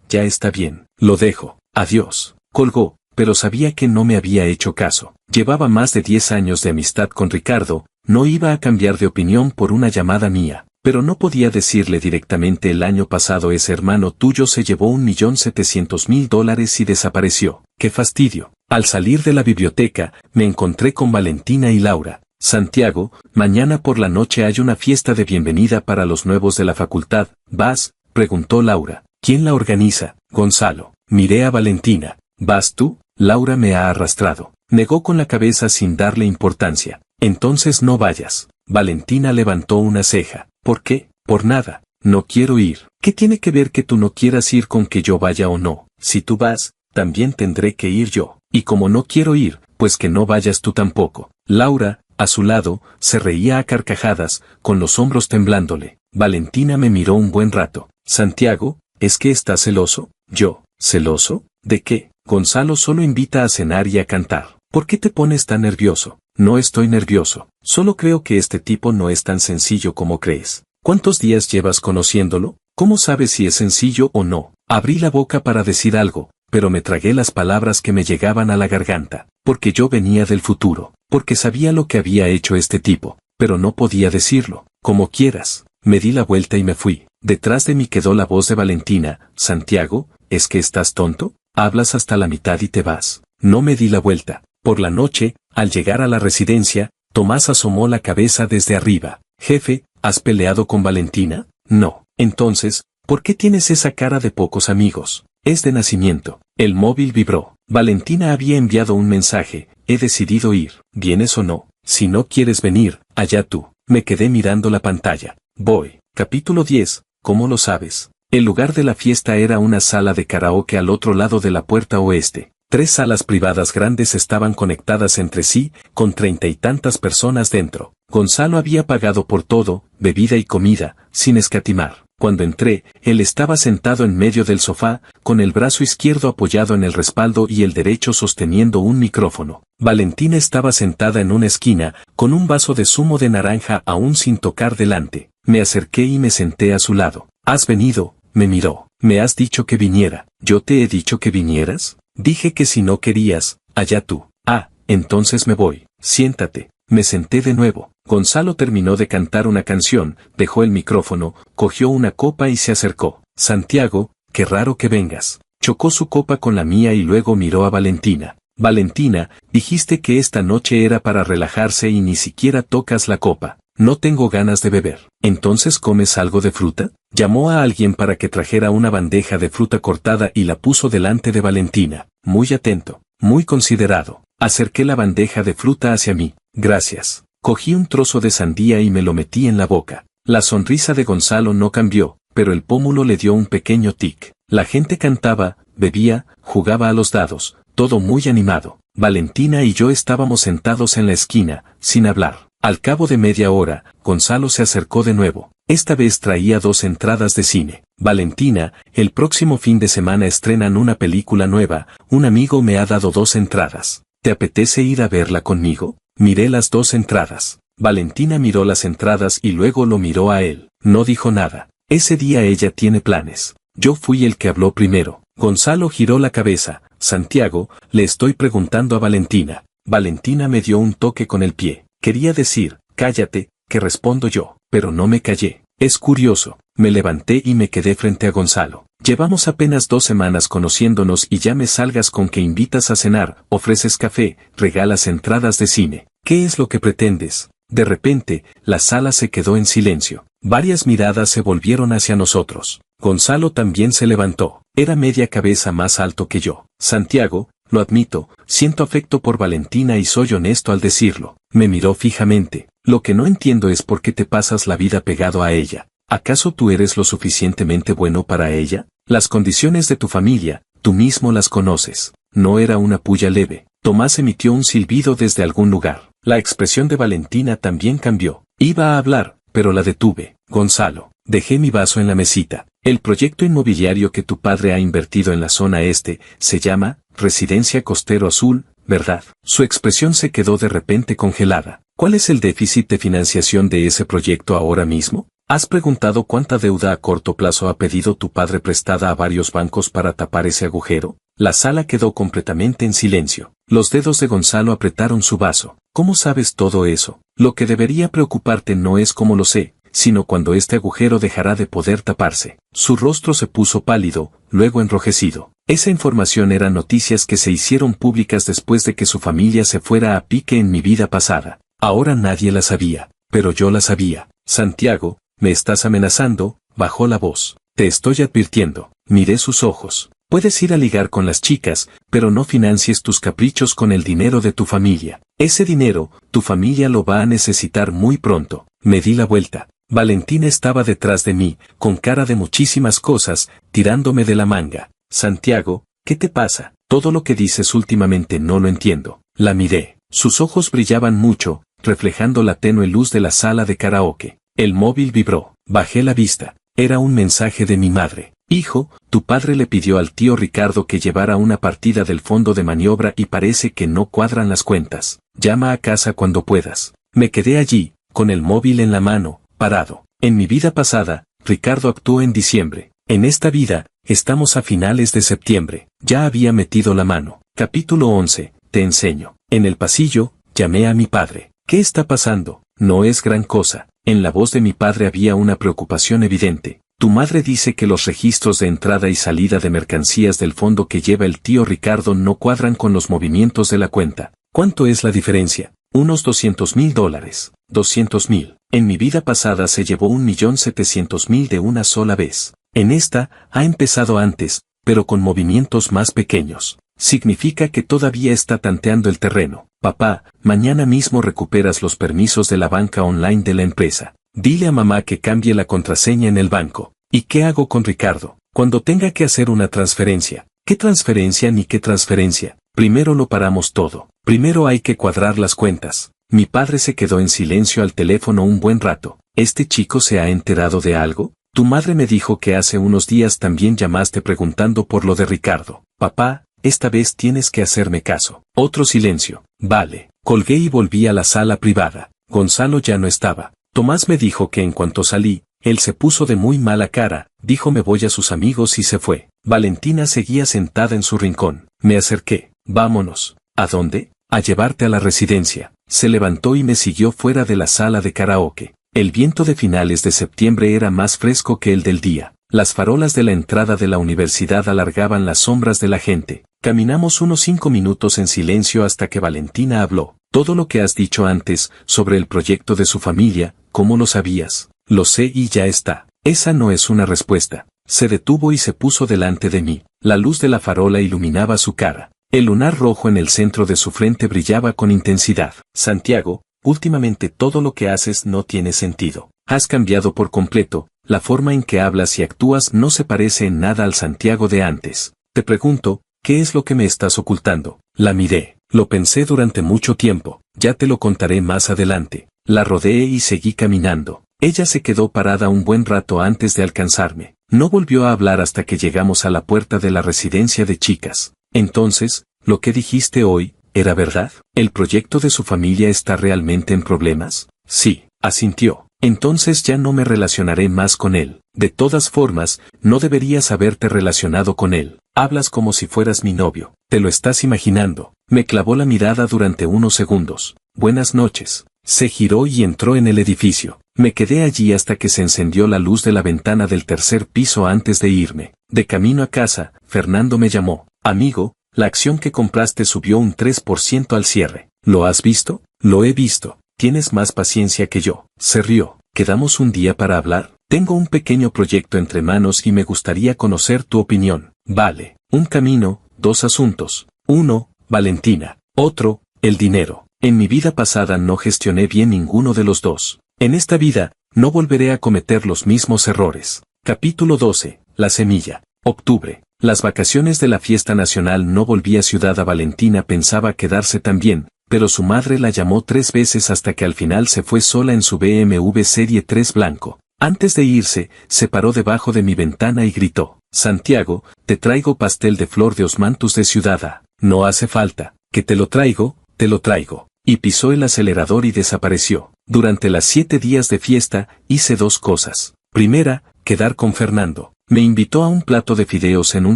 ya está bien. Lo dejo. Adiós. Colgó, pero sabía que no me había hecho caso. Llevaba más de 10 años de amistad con Ricardo, no iba a cambiar de opinión por una llamada mía. Pero no podía decirle directamente el año pasado ese hermano tuyo se llevó $1.700.000 y desapareció. ¡Qué fastidio! Al salir de la biblioteca, me encontré con Valentina y Laura. Santiago, mañana por la noche hay una fiesta de bienvenida para los nuevos de la facultad. ¿Vas? Preguntó Laura. ¿Quién la organiza? Gonzalo. Miré a Valentina. ¿Vas tú? Laura me ha arrastrado. Negó con la cabeza sin darle importancia. Entonces no vayas. Valentina levantó una ceja. ¿Por qué? Por nada. No quiero ir. ¿Qué tiene que ver que tú no quieras ir con que yo vaya o no? Si tú vas, también tendré que ir yo. Y como no quiero ir, pues que no vayas tú tampoco. Laura, a su lado, se reía a carcajadas, con los hombros temblándole. Valentina me miró un buen rato. Santiago, ¿es que estás celoso? Yo, ¿celoso? ¿De qué? Gonzalo solo invita a cenar y a cantar. ¿Por qué te pones tan nervioso? No estoy nervioso. Solo creo que este tipo no es tan sencillo como crees. ¿Cuántos días llevas conociéndolo? ¿Cómo sabes si es sencillo o no? Abrí la boca para decir algo, pero me tragué las palabras que me llegaban a la garganta, porque yo venía del futuro, porque sabía lo que había hecho este tipo, pero no podía decirlo. Como quieras. Me di la vuelta y me fui. Detrás de mí quedó la voz de Valentina. Santiago, ¿es que estás tonto? Hablas hasta la mitad y te vas. No me di la vuelta. Por la noche, al llegar a la residencia, Tomás asomó la cabeza desde arriba. Jefe, ¿has peleado con Valentina? No. Entonces, ¿por qué tienes esa cara de pocos amigos? Es de nacimiento. El móvil vibró. Valentina había enviado un mensaje. He decidido ir. ¿Vienes o no? Si no quieres venir, allá tú. Me quedé mirando la pantalla. Voy. Capítulo 10. ¿Cómo lo sabes? El lugar de la fiesta era una sala de karaoke al otro lado de la puerta oeste. 3 salas privadas grandes estaban conectadas entre sí, con 30 y tantas personas dentro. Gonzalo había pagado por todo, bebida y comida, sin escatimar. Cuando entré, él estaba sentado en medio del sofá, con el brazo izquierdo apoyado en el respaldo y el derecho sosteniendo un micrófono. Valentina estaba sentada en una esquina, con un vaso de zumo de naranja aún sin tocar delante. Me acerqué y me senté a su lado. ¿Has venido? Me miró. Me has dicho que viniera. ¿Yo te he dicho que vinieras? Dije que si no querías, allá tú. Ah, entonces me voy. Siéntate. Me senté de nuevo. Gonzalo terminó de cantar una canción, dejó el micrófono, cogió una copa y se acercó. Santiago, qué raro que vengas. Chocó su copa con la mía y luego miró a Valentina. Valentina, dijiste que esta noche era para relajarse y ni siquiera tocas la copa. No tengo ganas de beber. ¿Entonces comes algo de fruta? Llamó a alguien para que trajera una bandeja de fruta cortada y la puso delante de Valentina. Muy atento, muy considerado. Acerqué la bandeja de fruta hacia mí. Gracias. Cogí un trozo de sandía y me lo metí en la boca. La sonrisa de Gonzalo no cambió, pero el pómulo le dio un pequeño tic. La gente cantaba, bebía, jugaba a los dados, todo muy animado. Valentina y yo estábamos sentados en la esquina, sin hablar. Al cabo de media hora, Gonzalo se acercó de nuevo. Esta vez traía 2 entradas de cine. Valentina, el próximo fin de semana estrenan una película nueva, un amigo me ha dado 2 entradas. ¿Te apetece ir a verla conmigo? Miré las 2 entradas. Valentina miró las entradas y luego lo miró a él. No dijo nada. Ese día ella tiene planes. Yo fui el que habló primero. Gonzalo giró la cabeza. Santiago, le estoy preguntando a Valentina. Valentina me dio un toque con el pie. Quería decir, cállate, que respondo yo, pero no me callé. Es curioso. Me levanté y me quedé frente a Gonzalo. Llevamos apenas 2 semanas conociéndonos y ya me salgas con que invitas a cenar, ofreces café, regalas entradas de cine. ¿Qué es lo que pretendes? De repente, la sala se quedó en silencio. Varias miradas se volvieron hacia nosotros. Gonzalo también se levantó. Era media cabeza más alto que yo. Santiago, lo admito, siento afecto por Valentina y soy honesto al decirlo. Me miró fijamente. Lo que no entiendo es por qué te pasas la vida pegado a ella. ¿Acaso tú eres lo suficientemente bueno para ella? Las condiciones de tu familia, tú mismo las conoces. No era una puya leve. Tomás emitió un silbido desde algún lugar. La expresión de Valentina también cambió. Iba a hablar, pero la detuve. Gonzalo, dejé mi vaso en la mesita. El proyecto inmobiliario que tu padre ha invertido en la zona este, se llama Residencia Costero Azul, ¿verdad? Su expresión se quedó de repente congelada. ¿Cuál es el déficit de financiación de ese proyecto ahora mismo? ¿Has preguntado cuánta deuda a corto plazo ha pedido tu padre prestada a varios bancos para tapar ese agujero? La sala quedó completamente en silencio. Los dedos de Gonzalo apretaron su vaso. ¿Cómo sabes todo eso? Lo que debería preocuparte no es cómo lo sé, sino cuando este agujero dejará de poder taparse. Su rostro se puso pálido, luego enrojecido. Esa información eran noticias que se hicieron públicas después de que su familia se fuera a pique en mi vida pasada. Ahora nadie la sabía, pero yo la sabía. Santiago, ¿me estás amenazando? Bajó la voz. Te estoy advirtiendo. Miré sus ojos. Puedes ir a ligar con las chicas, pero no financies tus caprichos con el dinero de tu familia. Ese dinero, tu familia lo va a necesitar muy pronto. Me di la vuelta. Valentina estaba detrás de mí, con cara de muchísimas cosas, tirándome de la manga. Santiago, ¿qué te pasa? Todo lo que dices últimamente no lo entiendo. La miré. Sus ojos brillaban mucho, reflejando la tenue luz de la sala de karaoke. El móvil vibró. Bajé la vista. Era un mensaje de mi madre. Hijo, tu padre le pidió al tío Ricardo que llevara una partida del fondo de maniobra y parece que no cuadran las cuentas. Llama a casa cuando puedas. Me quedé allí, con el móvil en la mano, parado. En mi vida pasada, Ricardo actuó en diciembre. En esta vida, estamos a finales de septiembre. Ya había metido la mano. Capítulo 11. Te enseño. En el pasillo, llamé a mi padre. ¿Qué está pasando? No es gran cosa. En la voz de mi padre había una preocupación evidente. Tu madre dice que los registros de entrada y salida de mercancías del fondo que lleva el tío Ricardo no cuadran con los movimientos de la cuenta. ¿Cuánto es la diferencia? Unos $200,000. 200,000. En mi vida pasada se llevó 1.700.000 de una sola vez. En esta, ha empezado antes, pero con movimientos más pequeños. Significa que todavía está tanteando el terreno. Papá, mañana mismo recuperas los permisos de la banca online de la empresa. Dile a mamá que cambie la contraseña en el banco. ¿Y qué hago con Ricardo? Cuando tenga que hacer una transferencia. ¿Qué transferencia ni qué transferencia? Primero lo paramos todo. Primero hay que cuadrar las cuentas. Mi padre se quedó en silencio al teléfono un buen rato. ¿Este chico se ha enterado de algo? Tu madre me dijo que hace unos días también llamaste preguntando por lo de Ricardo. Papá, esta vez tienes que hacerme caso. Otro silencio. Vale. Colgué y volví a la sala privada. Gonzalo ya no estaba. Tomás me dijo que en cuanto salí, él se puso de muy mala cara, dijo me voy a sus amigos y se fue. Valentina seguía sentada en su rincón. Me acerqué. Vámonos. ¿A dónde? A llevarte a la residencia. Se levantó y me siguió fuera de la sala de karaoke. El viento de finales de septiembre era más fresco que el del día. Las farolas de la entrada de la universidad alargaban las sombras de la gente. Caminamos unos 5 minutos en silencio hasta que Valentina habló. Todo lo que has dicho antes, sobre el proyecto de su familia, ¿cómo lo sabías? Lo sé y ya está. Esa no es una respuesta. Se detuvo y se puso delante de mí. La luz de la farola iluminaba su cara. El lunar rojo en el centro de su frente brillaba con intensidad. Santiago, últimamente todo lo que haces no tiene sentido. Has cambiado por completo. La forma en que hablas y actúas no se parece en nada al Santiago de antes. Te pregunto, ¿qué es lo que me estás ocultando? La miré. Lo pensé durante mucho tiempo. Ya te lo contaré más adelante. La rodeé y seguí caminando. Ella se quedó parada un buen rato antes de alcanzarme. No volvió a hablar hasta que llegamos a la puerta de la residencia de chicas. Entonces, lo que dijiste hoy, ¿era verdad? ¿El proyecto de su familia está realmente en problemas? Sí, asintió. Entonces ya no me relacionaré más con él. De todas formas, no deberías haberte relacionado con él. Hablas como si fueras mi novio. Te lo estás imaginando. Me clavó la mirada durante unos segundos. Buenas noches. Se giró y entró en el edificio. Me quedé allí hasta que se encendió la luz de la ventana del tercer piso antes de irme. De camino a casa, Fernando me llamó. Amigo, la acción que compraste subió un 3% al cierre. ¿Lo has visto? Lo he visto. Tienes más paciencia que yo. Se rió. ¿Quedamos un día para hablar? Tengo un pequeño proyecto entre manos y me gustaría conocer tu opinión. Vale. Un camino, dos asuntos. Uno, Valentina. Otro, el dinero. En mi vida pasada no gestioné bien ninguno de los dos. En esta vida, no volveré a cometer los mismos errores. Capítulo 12. La semilla. Octubre. Las vacaciones de la fiesta nacional no volví a Ciudad. Valentina pensaba quedarse también, pero su madre la llamó 3 veces hasta que al final se fue sola en su BMW Serie 3 blanco. Antes de irse, se paró debajo de mi ventana y gritó: Santiago, te traigo pastel de flor de osmanthus de Ciudad A. No hace falta. Que te lo traigo, te lo traigo. Y pisó el acelerador y desapareció. Durante las 7 días de fiesta, hice 2 cosas. Primera, quedar con Fernando. Me invitó a un plato de fideos en un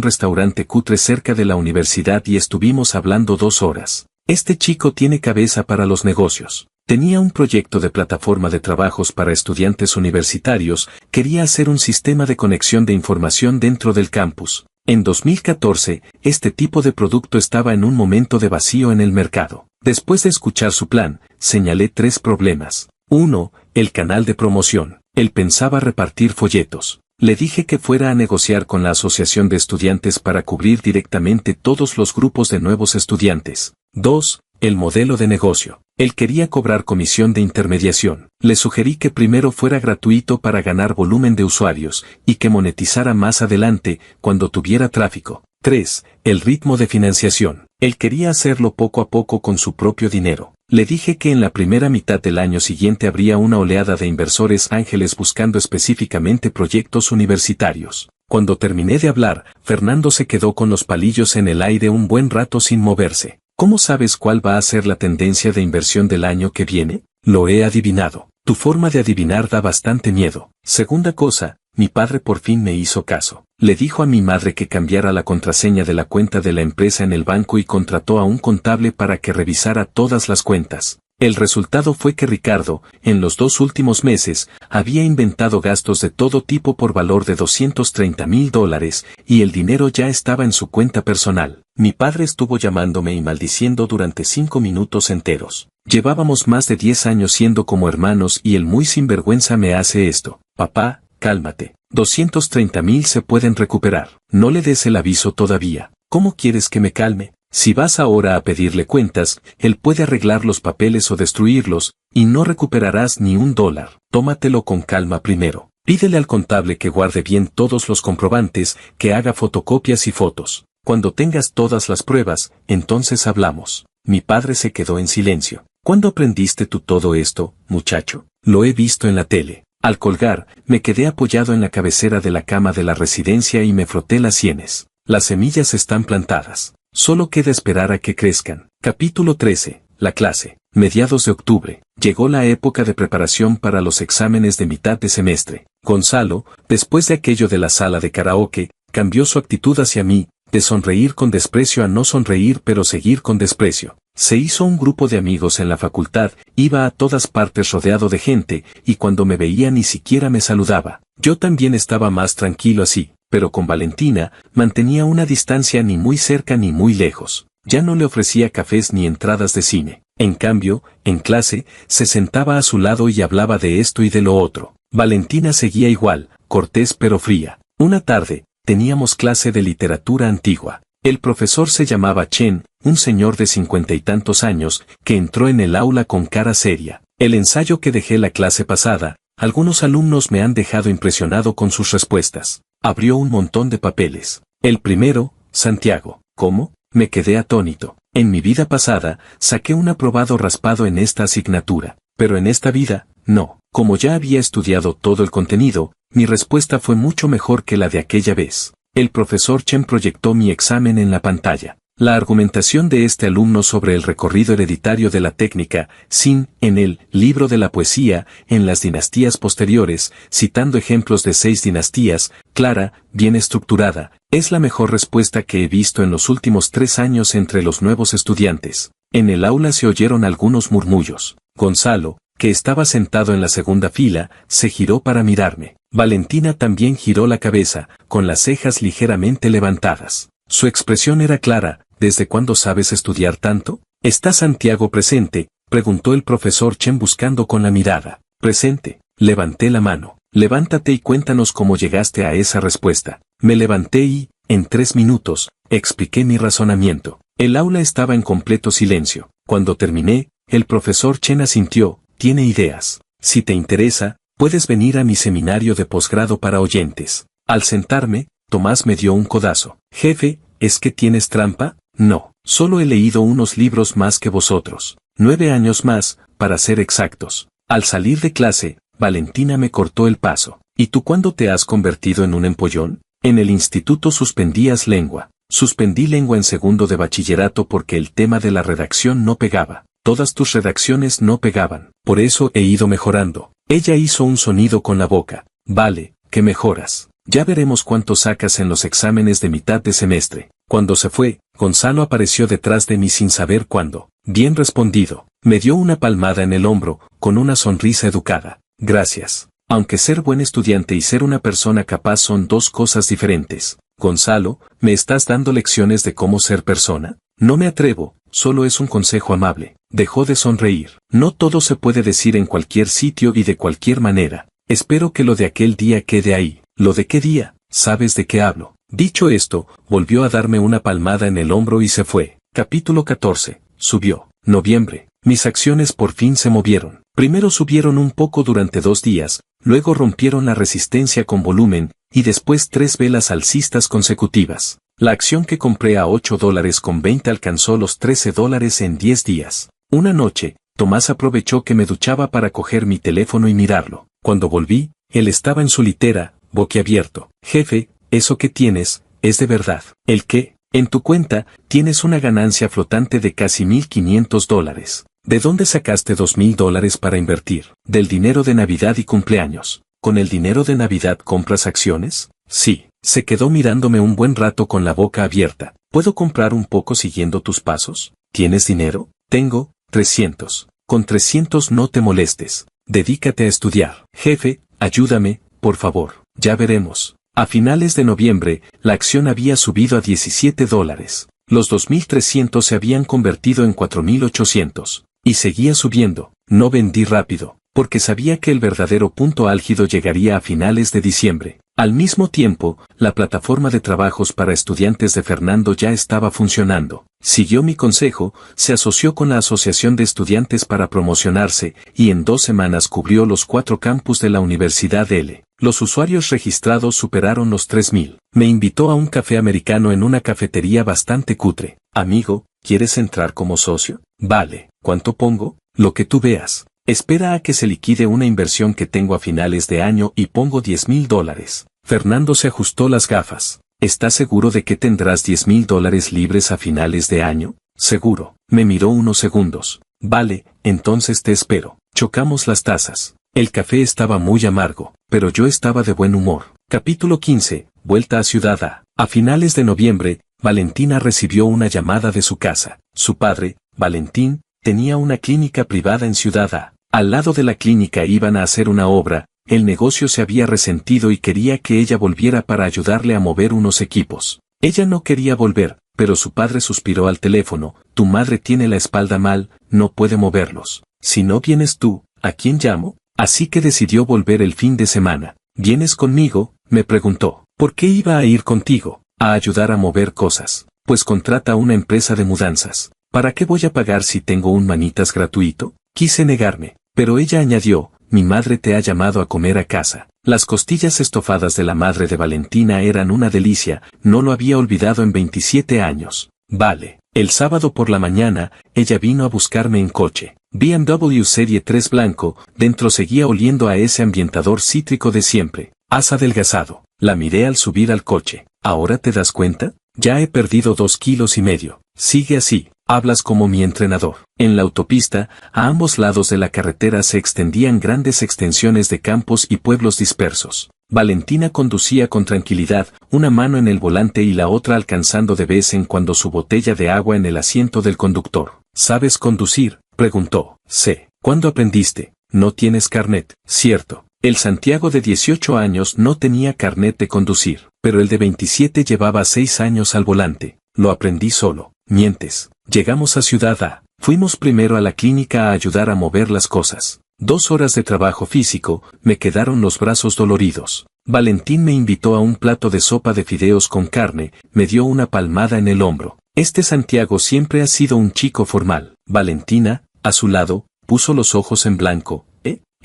restaurante cutre cerca de la universidad y estuvimos hablando 2 horas. Este chico tiene cabeza para los negocios. Tenía un proyecto de plataforma de trabajos para estudiantes universitarios, quería hacer un sistema de conexión de información dentro del campus. En 2014, este tipo de producto estaba en un momento de vacío en el mercado. Después de escuchar su plan, señalé 3 problemas. 1. El canal de promoción. Él pensaba repartir folletos. Le dije que fuera a negociar con la Asociación de Estudiantes para cubrir directamente todos los grupos de nuevos estudiantes. 2. El modelo de negocio. Él quería cobrar comisión de intermediación. Le sugerí que primero fuera gratuito para ganar volumen de usuarios, y que monetizara más adelante, cuando tuviera tráfico. 3. El ritmo de financiación. Él quería hacerlo poco a poco con su propio dinero. Le dije que en la primera mitad del año siguiente habría una oleada de inversores ángeles buscando específicamente proyectos universitarios. Cuando terminé de hablar, Fernando se quedó con los palillos en el aire un buen rato sin moverse. ¿Cómo sabes cuál va a ser la tendencia de inversión del año que viene? Lo he adivinado. Tu forma de adivinar da bastante miedo. Segunda cosa, mi padre por fin me hizo caso. Le dijo a mi madre que cambiara la contraseña de la cuenta de la empresa en el banco y contrató a un contable para que revisara todas las cuentas. El resultado fue que Ricardo, en los 2 últimos meses, había inventado gastos de todo tipo por valor de $230,000, y el dinero ya estaba en su cuenta personal. Mi padre estuvo llamándome y maldiciendo durante 5 minutos enteros. Llevábamos más de 10 años siendo como hermanos y el muy sinvergüenza me hace esto. Papá, cálmate. 230,000 se pueden recuperar. No le des el aviso todavía. ¿Cómo quieres que me calme? Si vas ahora a pedirle cuentas, él puede arreglar los papeles o destruirlos, y no recuperarás ni $1. Tómatelo con calma primero. Pídele al contable que guarde bien todos los comprobantes, que haga fotocopias y fotos. Cuando tengas todas las pruebas, entonces hablamos. Mi padre se quedó en silencio. ¿Cuándo aprendiste tú todo esto, muchacho? Lo he visto en la tele. Al colgar, me quedé apoyado en la cabecera de la cama de la residencia y me froté las sienes. Las semillas están plantadas. Solo queda esperar a que crezcan. Capítulo 13. La clase. Mediados de octubre. Llegó la época de preparación para los exámenes de mitad de semestre. Gonzalo, después de aquello de la sala de karaoke, cambió su actitud hacia mí, de sonreír con desprecio a no sonreír pero seguir con desprecio. Se hizo un grupo de amigos en la facultad, iba a todas partes rodeado de gente, y cuando me veía ni siquiera me saludaba. Yo también estaba más tranquilo así, pero con Valentina, mantenía una distancia ni muy cerca ni muy lejos. Ya no le ofrecía cafés ni entradas de cine. En cambio, en clase, se sentaba a su lado y hablaba de esto y de lo otro. Valentina seguía igual, cortés pero fría. Una tarde, teníamos clase de literatura antigua. El profesor se llamaba Chen, un señor de 50 y tantos años, que entró en el aula con cara seria. El ensayo que dejé la clase pasada, algunos alumnos me han dejado impresionado con sus respuestas. Abrió un montón de papeles. El primero, Santiago, ¿cómo? Me quedé atónito. En mi vida pasada, saqué un aprobado raspado en esta asignatura, pero en esta vida, no. Como ya había estudiado todo el contenido, mi respuesta fue mucho mejor que la de aquella vez. El profesor Chen proyectó mi examen en la pantalla. La argumentación de este alumno sobre el recorrido hereditario de la técnica, Sin, en el libro de la poesía, en las dinastías posteriores, citando ejemplos de 6 dinastías, clara, bien estructurada, es la mejor respuesta que he visto en los últimos 3 años entre los nuevos estudiantes. En el aula se oyeron algunos murmullos. Gonzalo, que estaba sentado en la segunda fila, se giró para mirarme. Valentina también giró la cabeza, con las cejas ligeramente levantadas. Su expresión era clara. ¿Desde cuándo sabes estudiar tanto? ¿Está Santiago presente?, preguntó el profesor Chen buscando con la mirada. Presente. Levanté la mano. Levántate y cuéntanos cómo llegaste a esa respuesta. Me levanté y, en 3 minutos, expliqué mi razonamiento. El aula estaba en completo silencio. Cuando terminé, el profesor Chen asintió. Tiene ideas. Si te interesa, puedes venir a mi seminario de posgrado para oyentes. Al sentarme, Tomás me dio un codazo. Jefe, ¿es que tienes trampa? No, solo he leído unos libros más que vosotros. 9 años más, para ser exactos. Al salir de clase, Valentina me cortó el paso. ¿Y tú cuándo te has convertido en un empollón? En el instituto suspendías lengua. Suspendí lengua en segundo de bachillerato porque el tema de la redacción no pegaba. Todas tus redacciones no pegaban. Por eso he ido mejorando. Ella hizo un sonido con la boca. Vale, que mejoras. Ya veremos cuánto sacas en los exámenes de mitad de semestre. Cuando se fue, Gonzalo apareció detrás de mí sin saber cuándo. Bien respondido. Me dio una palmada en el hombro, con una sonrisa educada. Gracias. Aunque ser buen estudiante y ser una persona capaz son 2 cosas diferentes. Gonzalo, ¿me estás dando lecciones de cómo ser persona? No me atrevo, solo es un consejo amable. Dejó de sonreír. No todo se puede decir en cualquier sitio y de cualquier manera. Espero que lo de aquel día quede ahí. ¿Lo de qué día? ¿Sabes de qué hablo? Dicho esto, volvió a darme una palmada en el hombro y se fue. Capítulo 14. Subió. Noviembre. Mis acciones por fin se movieron. Primero subieron un poco durante 2 días, luego rompieron la resistencia con volumen, y después 3 velas alcistas consecutivas. La acción que compré a $8.20 alcanzó los $13 en 10 días. Una noche, Tomás aprovechó que me duchaba para coger mi teléfono y mirarlo. Cuando volví, él estaba en su litera, boquiabierto. Jefe, eso que tienes, es de verdad. ¿El qué? En tu cuenta, tienes una ganancia flotante de casi $1,500. ¿De dónde sacaste $2,000 para invertir? Del dinero de Navidad y cumpleaños. ¿Con el dinero de Navidad compras acciones? Sí. Se quedó mirándome un buen rato con la boca abierta. ¿Puedo comprar un poco siguiendo tus pasos? ¿Tienes dinero? Tengo 300. Con 300 no te molestes. Dedícate a estudiar. Jefe, ayúdame, por favor. Ya veremos. A finales de noviembre, la acción había subido a $17. Los 2.300 se habían convertido en 4.800. Y seguía subiendo. No vendí rápido, porque sabía que el verdadero punto álgido llegaría a finales de diciembre. Al mismo tiempo, la plataforma de trabajos para estudiantes de Fernando ya estaba funcionando. Siguió mi consejo, se asoció con la Asociación de Estudiantes para promocionarse, y en 2 semanas cubrió los 4 campus de la Universidad L. Los usuarios registrados superaron los 3.000. Me invitó a un café americano en una cafetería bastante cutre. Amigo, ¿quieres entrar como socio? Vale. ¿Cuánto pongo? Lo que tú veas. Espera a que se liquide una inversión que tengo a finales de año y pongo $10,000. Fernando se ajustó las gafas. ¿Estás seguro de que tendrás $10,000 libres a finales de año? Seguro. Me miró unos segundos. Vale, entonces te espero. Chocamos las tazas. El café estaba muy amargo, pero yo estaba de buen humor. Capítulo 15. Vuelta a Ciudad A. A finales de noviembre, Valentina recibió una llamada de su casa. Su padre, Valentín, tenía una clínica privada en Ciudad A. Al lado de la clínica iban a hacer una obra, el negocio se había resentido y quería que ella volviera para ayudarle a mover unos equipos. Ella no quería volver, pero su padre suspiró al teléfono, tu madre tiene la espalda mal, no puede moverlos. Si no vienes tú, ¿a quién llamo? Así que decidió volver el fin de semana. ¿Vienes conmigo?, me preguntó. ¿Por qué iba a ir contigo? A ayudar a mover cosas. Pues contrata una empresa de mudanzas. ¿Para qué voy a pagar si tengo un manitas gratuito? Quise negarme, pero ella añadió, mi madre te ha llamado a comer a casa. Las costillas estofadas de la madre de Valentina eran una delicia, no lo había olvidado en 27 años. Vale. El sábado por la mañana, ella vino a buscarme en coche. BMW Serie 3 blanco, dentro seguía oliendo a ese ambientador cítrico de siempre. Has adelgazado. La miré al subir al coche. ¿Ahora te das cuenta? Ya he perdido 2,5 kilos. Sigue así. Hablas como mi entrenador. En la autopista, a ambos lados de la carretera se extendían grandes extensiones de campos y pueblos dispersos. Valentina conducía con tranquilidad, una mano en el volante y la otra alcanzando de vez en cuando su botella de agua en el asiento del conductor. ¿Sabes conducir?, preguntó. Sé. ¿Cuándo aprendiste? No tienes carnet, ¿cierto? El Santiago de 18 años no tenía carnet de conducir, pero el de 27 llevaba 6 años al volante. Lo aprendí solo. Mientes. Llegamos a Ciudad A. Fuimos primero a la clínica a ayudar a mover las cosas. 2 horas de trabajo físico, me quedaron los brazos doloridos. Valentín me invitó a un plato de sopa de fideos con carne, me dio una palmada en el hombro. Este Santiago siempre ha sido un chico formal. Valentina, a su lado, puso los ojos en blanco.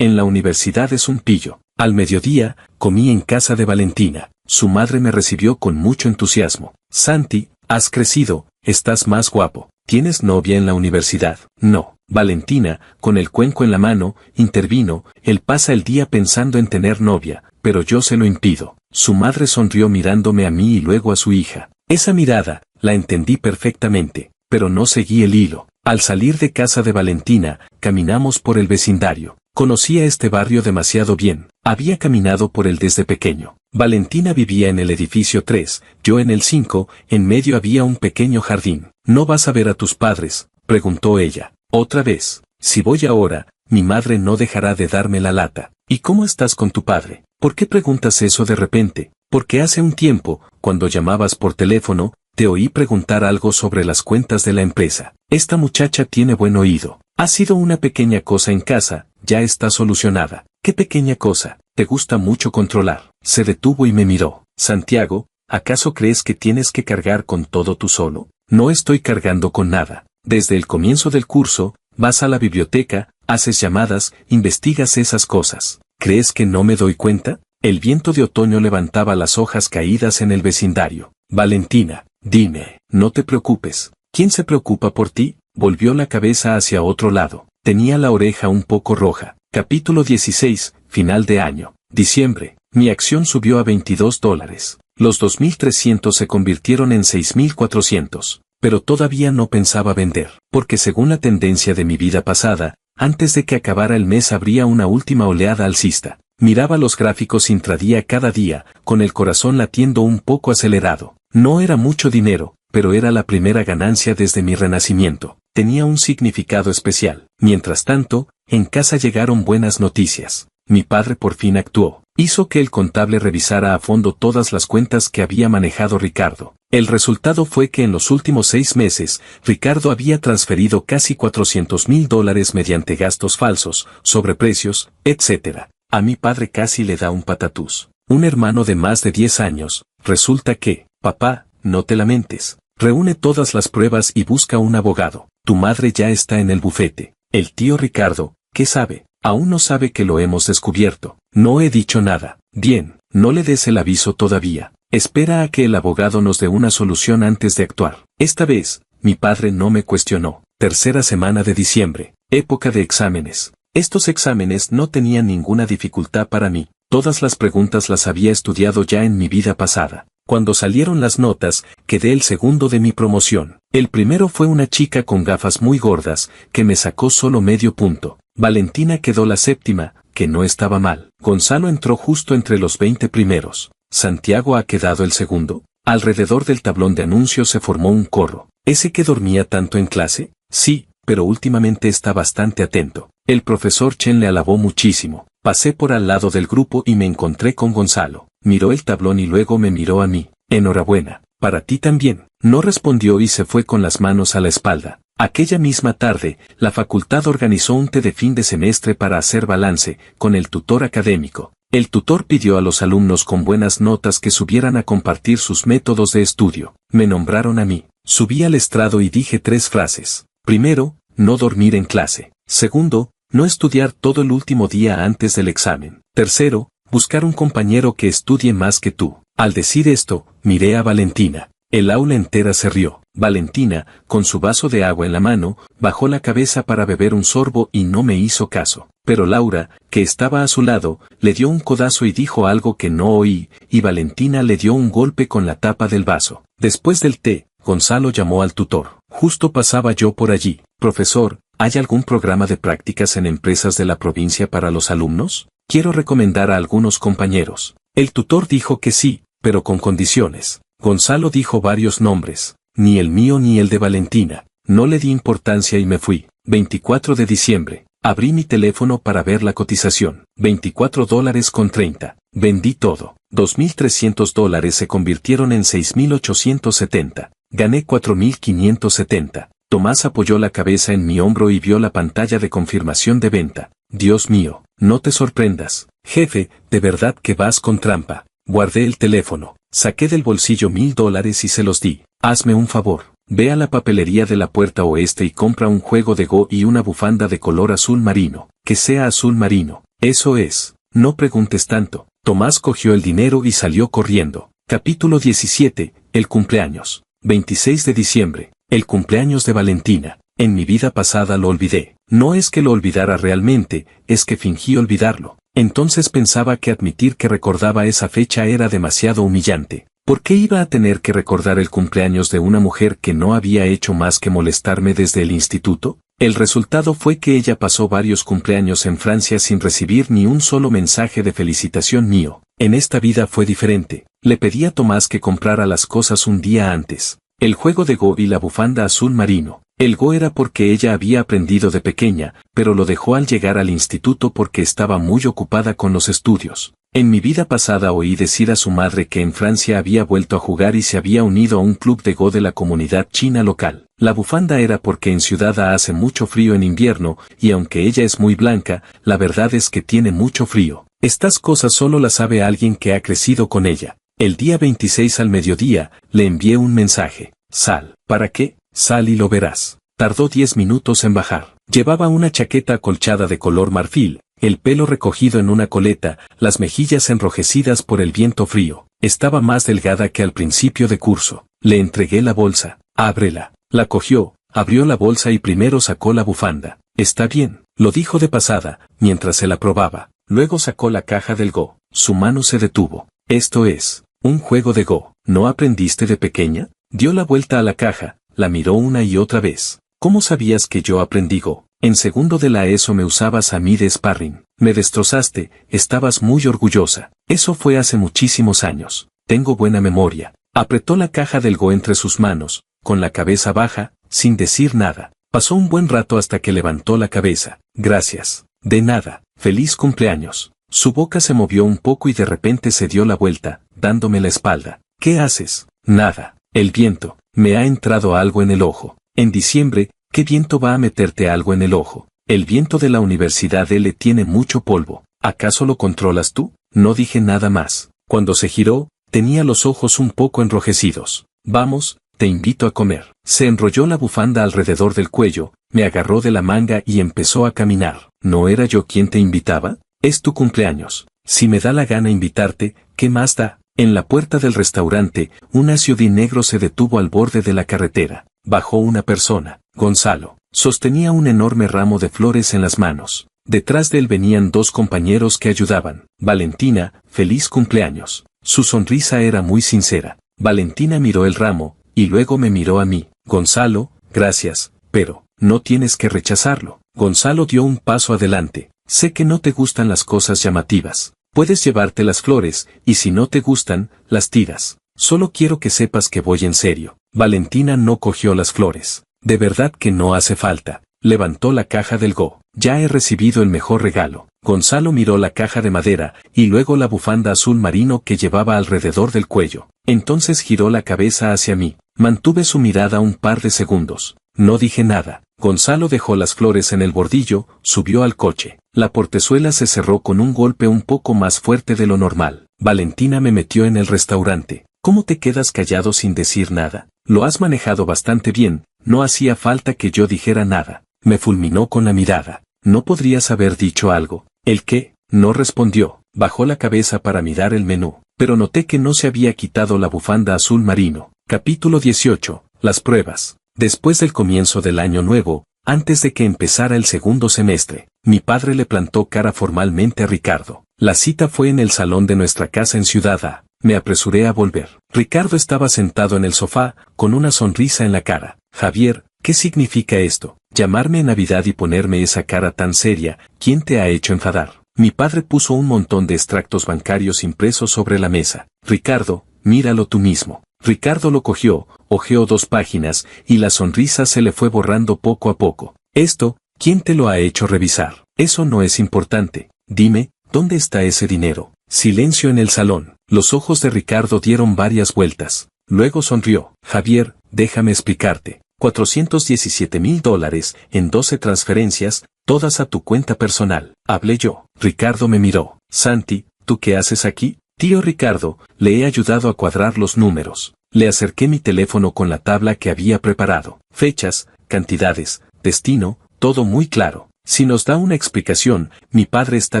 En la universidad es un pillo. Al mediodía, comí en casa de Valentina. Su madre me recibió con mucho entusiasmo. Santi, has crecido, estás más guapo. ¿Tienes novia en la universidad? No. Valentina, con el cuenco en la mano, intervino. Él pasa el día pensando en tener novia, pero yo se lo impido. Su madre sonrió mirándome a mí y luego a su hija. Esa mirada, la entendí perfectamente, pero no seguí el hilo. Al salir de casa de Valentina, caminamos por el vecindario. Conocía este barrio demasiado bien, había caminado por él desde pequeño. Valentina vivía en el edificio 3, yo en el 5, en medio había un pequeño jardín. ¿No vas a ver a tus padres?, preguntó ella. Otra vez. Si voy ahora, mi madre no dejará de darme la lata. ¿Y cómo estás con tu padre? ¿Por qué preguntas eso de repente? Porque hace un tiempo, cuando llamabas por teléfono, te oí preguntar algo sobre las cuentas de la empresa. Esta muchacha tiene buen oído. Ha sido una pequeña cosa en casa, ya está solucionada. ¿Qué pequeña cosa? Te gusta mucho controlar. Se detuvo y me miró. Santiago, ¿acaso crees que tienes que cargar con todo tú solo? No estoy cargando con nada. Desde el comienzo del curso, vas a la biblioteca, haces llamadas, investigas esas cosas. ¿Crees que no me doy cuenta? El viento de otoño levantaba las hojas caídas en el vecindario. Valentina, dime, no te preocupes. ¿Quién se preocupa por ti? Volvió la cabeza hacia otro lado. Tenía la oreja un poco roja. Capítulo 16, final de año. Diciembre. Mi acción subió a $22. Los 2.300 se convirtieron en 6.400. Pero todavía no pensaba vender, porque según la tendencia de mi vida pasada, antes de que acabara el mes habría una última oleada alcista. Miraba los gráficos intradía cada día, con el corazón latiendo un poco acelerado. No era mucho dinero, pero era la primera ganancia desde mi renacimiento. Tenía un significado especial. Mientras tanto, en casa llegaron buenas noticias. Mi padre por fin actuó. Hizo que el contable revisara a fondo todas las cuentas que había manejado Ricardo. El resultado fue que en los últimos 6 meses, Ricardo había transferido casi $400,000 mediante gastos falsos, sobreprecios, etc. A mi padre casi le da un patatús. Un hermano de más de 10 años, resulta que, papá, no te lamentes. Reúne todas las pruebas y busca un abogado. Tu madre ya está en el bufete. El tío Ricardo, ¿qué sabe? Aún no sabe que lo hemos descubierto. No he dicho nada. Bien, no le des el aviso todavía. Espera a que el abogado nos dé una solución antes de actuar. Esta vez, mi padre no me cuestionó. Tercera semana de diciembre. Época de exámenes. Estos exámenes no tenían ninguna dificultad para mí. Todas las preguntas las había estudiado ya en mi vida pasada. Cuando salieron las notas, quedé el segundo de mi promoción. El primero fue una chica con gafas muy gordas, que me sacó solo medio punto. Valentina quedó la séptima, que no estaba mal. Gonzalo entró justo entre los 20 primeros. ¿Santiago ha quedado el segundo? Alrededor del tablón de anuncios se formó un corro. ¿Ese que dormía tanto en clase? Sí, pero últimamente está bastante atento. El profesor Chen le alabó muchísimo. Pasé por al lado del grupo y me encontré con Gonzalo. Miró el tablón y luego me miró a mí. Enhorabuena. Para ti también. No respondió y se fue con las manos a la espalda. Aquella misma tarde, la facultad organizó un té de fin de semestre para hacer balance, con el tutor académico. El tutor pidió a los alumnos con buenas notas que subieran a compartir sus métodos de estudio. Me nombraron a mí. Subí al estrado y dije 3 frases. Primero, no dormir en clase. Segundo, no estudiar todo el último día antes del examen. Tercero, buscar un compañero que estudie más que tú. Al decir esto, miré a Valentina. El aula entera se rió. Valentina, con su vaso de agua en la mano, bajó la cabeza para beber un sorbo y no me hizo caso. Pero Laura, que estaba a su lado, le dio un codazo y dijo algo que no oí, y Valentina le dio un golpe con la tapa del vaso. Después del té, Gonzalo llamó al tutor. Justo pasaba yo por allí. Profesor, ¿hay algún programa de prácticas en empresas de la provincia para los alumnos? Quiero recomendar a algunos compañeros. El tutor dijo que sí, pero con condiciones. Gonzalo dijo varios nombres, ni el mío ni el de Valentina. No le di importancia y me fui. 24 de diciembre. Abrí mi teléfono para ver la cotización. $24.30. Vendí todo. $2.300 se convirtieron en 6.870. Gané 4.570. Tomás apoyó la cabeza en mi hombro y vio la pantalla de confirmación de venta. Dios mío, no te sorprendas. Jefe, de verdad que vas con trampa. Guardé el teléfono. Saqué del bolsillo $1.000 y se los di. Hazme un favor. Ve a la papelería de la Puerta Oeste y compra un juego de Go y una bufanda de color azul marino. Que sea azul marino. Eso es. No preguntes tanto. Tomás cogió el dinero y salió corriendo. Capítulo 17. El cumpleaños. 26 de diciembre. El cumpleaños de Valentina. En mi vida pasada lo olvidé. No es que lo olvidara realmente, es que fingí olvidarlo. Entonces pensaba que admitir que recordaba esa fecha era demasiado humillante. ¿Por qué iba a tener que recordar el cumpleaños de una mujer que no había hecho más que molestarme desde el instituto? El resultado fue que ella pasó varios cumpleaños en Francia sin recibir ni un solo mensaje de felicitación mío. En esta vida fue diferente. Le pedí a Tomás que comprara las cosas un día antes. El juego de Go y la bufanda azul marino. El Go era porque ella había aprendido de pequeña, pero lo dejó al llegar al instituto porque estaba muy ocupada con los estudios. En mi vida pasada oí decir a su madre que en Francia había vuelto a jugar y se había unido a un club de Go de la comunidad china local. La bufanda era porque en Ciudad A hace mucho frío en invierno, y aunque ella es muy blanca, la verdad es que tiene mucho frío. Estas cosas solo las sabe alguien que ha crecido con ella. El día 26 al mediodía, le envié un mensaje. Sal. ¿Para qué? Sal y lo verás. Tardó 10 minutos en bajar. Llevaba una chaqueta acolchada de color marfil, el pelo recogido en una coleta, las mejillas enrojecidas por el viento frío. Estaba más delgada que al principio de curso. Le entregué la bolsa. Ábrela. La cogió, abrió la bolsa y primero sacó la bufanda. Está bien, lo dijo de pasada, mientras se la probaba. Luego sacó la caja del Go. Su mano se detuvo. Esto es un juego de Go. ¿No aprendiste de pequeña? Dio la vuelta a la caja, la miró una y otra vez. ¿Cómo sabías que yo aprendí Go? En segundo de la ESO me usabas a mí de sparring. Me destrozaste, estabas muy orgullosa. Eso fue hace muchísimos años. Tengo buena memoria. Apretó la caja del Go entre sus manos, con la cabeza baja, sin decir nada. Pasó un buen rato hasta que levantó la cabeza. Gracias. De nada. Feliz cumpleaños. Su boca se movió un poco y de repente se dio la vuelta, dándome la espalda. ¿Qué haces? Nada. El viento. Me ha entrado algo en el ojo. En diciembre, ¿qué viento va a meterte algo en el ojo? El viento de la Universidad L tiene mucho polvo. ¿Acaso lo controlas tú? No dije nada más. Cuando se giró, tenía los ojos un poco enrojecidos. Vamos, te invito a comer. Se enrolló la bufanda alrededor del cuello, me agarró de la manga y empezó a caminar. ¿No era yo quien te invitaba? Es tu cumpleaños. Si me da la gana invitarte, ¿qué más da? En la puerta del restaurante, un SUV negro se detuvo al borde de la carretera. Bajó una persona. Gonzalo. Sostenía un enorme ramo de flores en las manos. Detrás de él venían dos compañeros que ayudaban. Valentina, feliz cumpleaños. Su sonrisa era muy sincera. Valentina miró el ramo, y luego me miró a mí. Gonzalo, gracias, pero no tienes que rechazarlo. Gonzalo dio un paso adelante. Sé que no te gustan las cosas llamativas. Puedes llevarte las flores, y si no te gustan, las tiras. Solo quiero que sepas que voy en serio. Valentina no cogió las flores. De verdad que no hace falta. Levantó la caja del Go. Ya he recibido el mejor regalo. Gonzalo miró la caja de madera, y luego la bufanda azul marino que llevaba alrededor del cuello. Entonces giró la cabeza hacia mí. Mantuve su mirada un par de segundos. No dije nada. Gonzalo dejó las flores en el bordillo, subió al coche. La portezuela se cerró con un golpe un poco más fuerte de lo normal. Valentina me metió en el restaurante. ¿Cómo te quedas callado sin decir nada? Lo has manejado bastante bien, no hacía falta que yo dijera nada. Me fulminó con la mirada. ¿no podrías haber dicho algo? ¿El qué? No respondió. Bajó la cabeza para mirar el menú, pero noté que no se había quitado la bufanda azul marino. Capítulo 18. Las pruebas. Después del comienzo del año nuevo, antes de que empezara el segundo semestre, mi padre le plantó cara formalmente a Ricardo. La cita fue en el salón de nuestra casa en Ciudad A. Me apresuré a volver. Ricardo estaba sentado en el sofá, con una sonrisa en la cara. Javier, ¿qué significa esto? Llamarme en Navidad y ponerme esa cara tan seria, ¿quién te ha hecho enfadar? Mi padre puso un montón de extractos bancarios impresos sobre la mesa. Ricardo, míralo tú mismo. Ricardo lo cogió, hojeó 2 páginas, y la sonrisa se le fue borrando poco a poco. Esto, ¿quién te lo ha hecho revisar? Eso no es importante. Dime, ¿dónde está ese dinero? Silencio en el salón. Los ojos de Ricardo dieron varias vueltas. Luego sonrió. Javier, déjame explicarte. $417,000 en 12 transferencias, todas a tu cuenta personal. Hablé yo. Ricardo me miró. Santi, ¿tú qué haces aquí? Tío Ricardo, le he ayudado a cuadrar los números. Le acerqué mi teléfono con la tabla que había preparado. Fechas, cantidades, destino, todo muy claro. Si nos da una explicación, mi padre está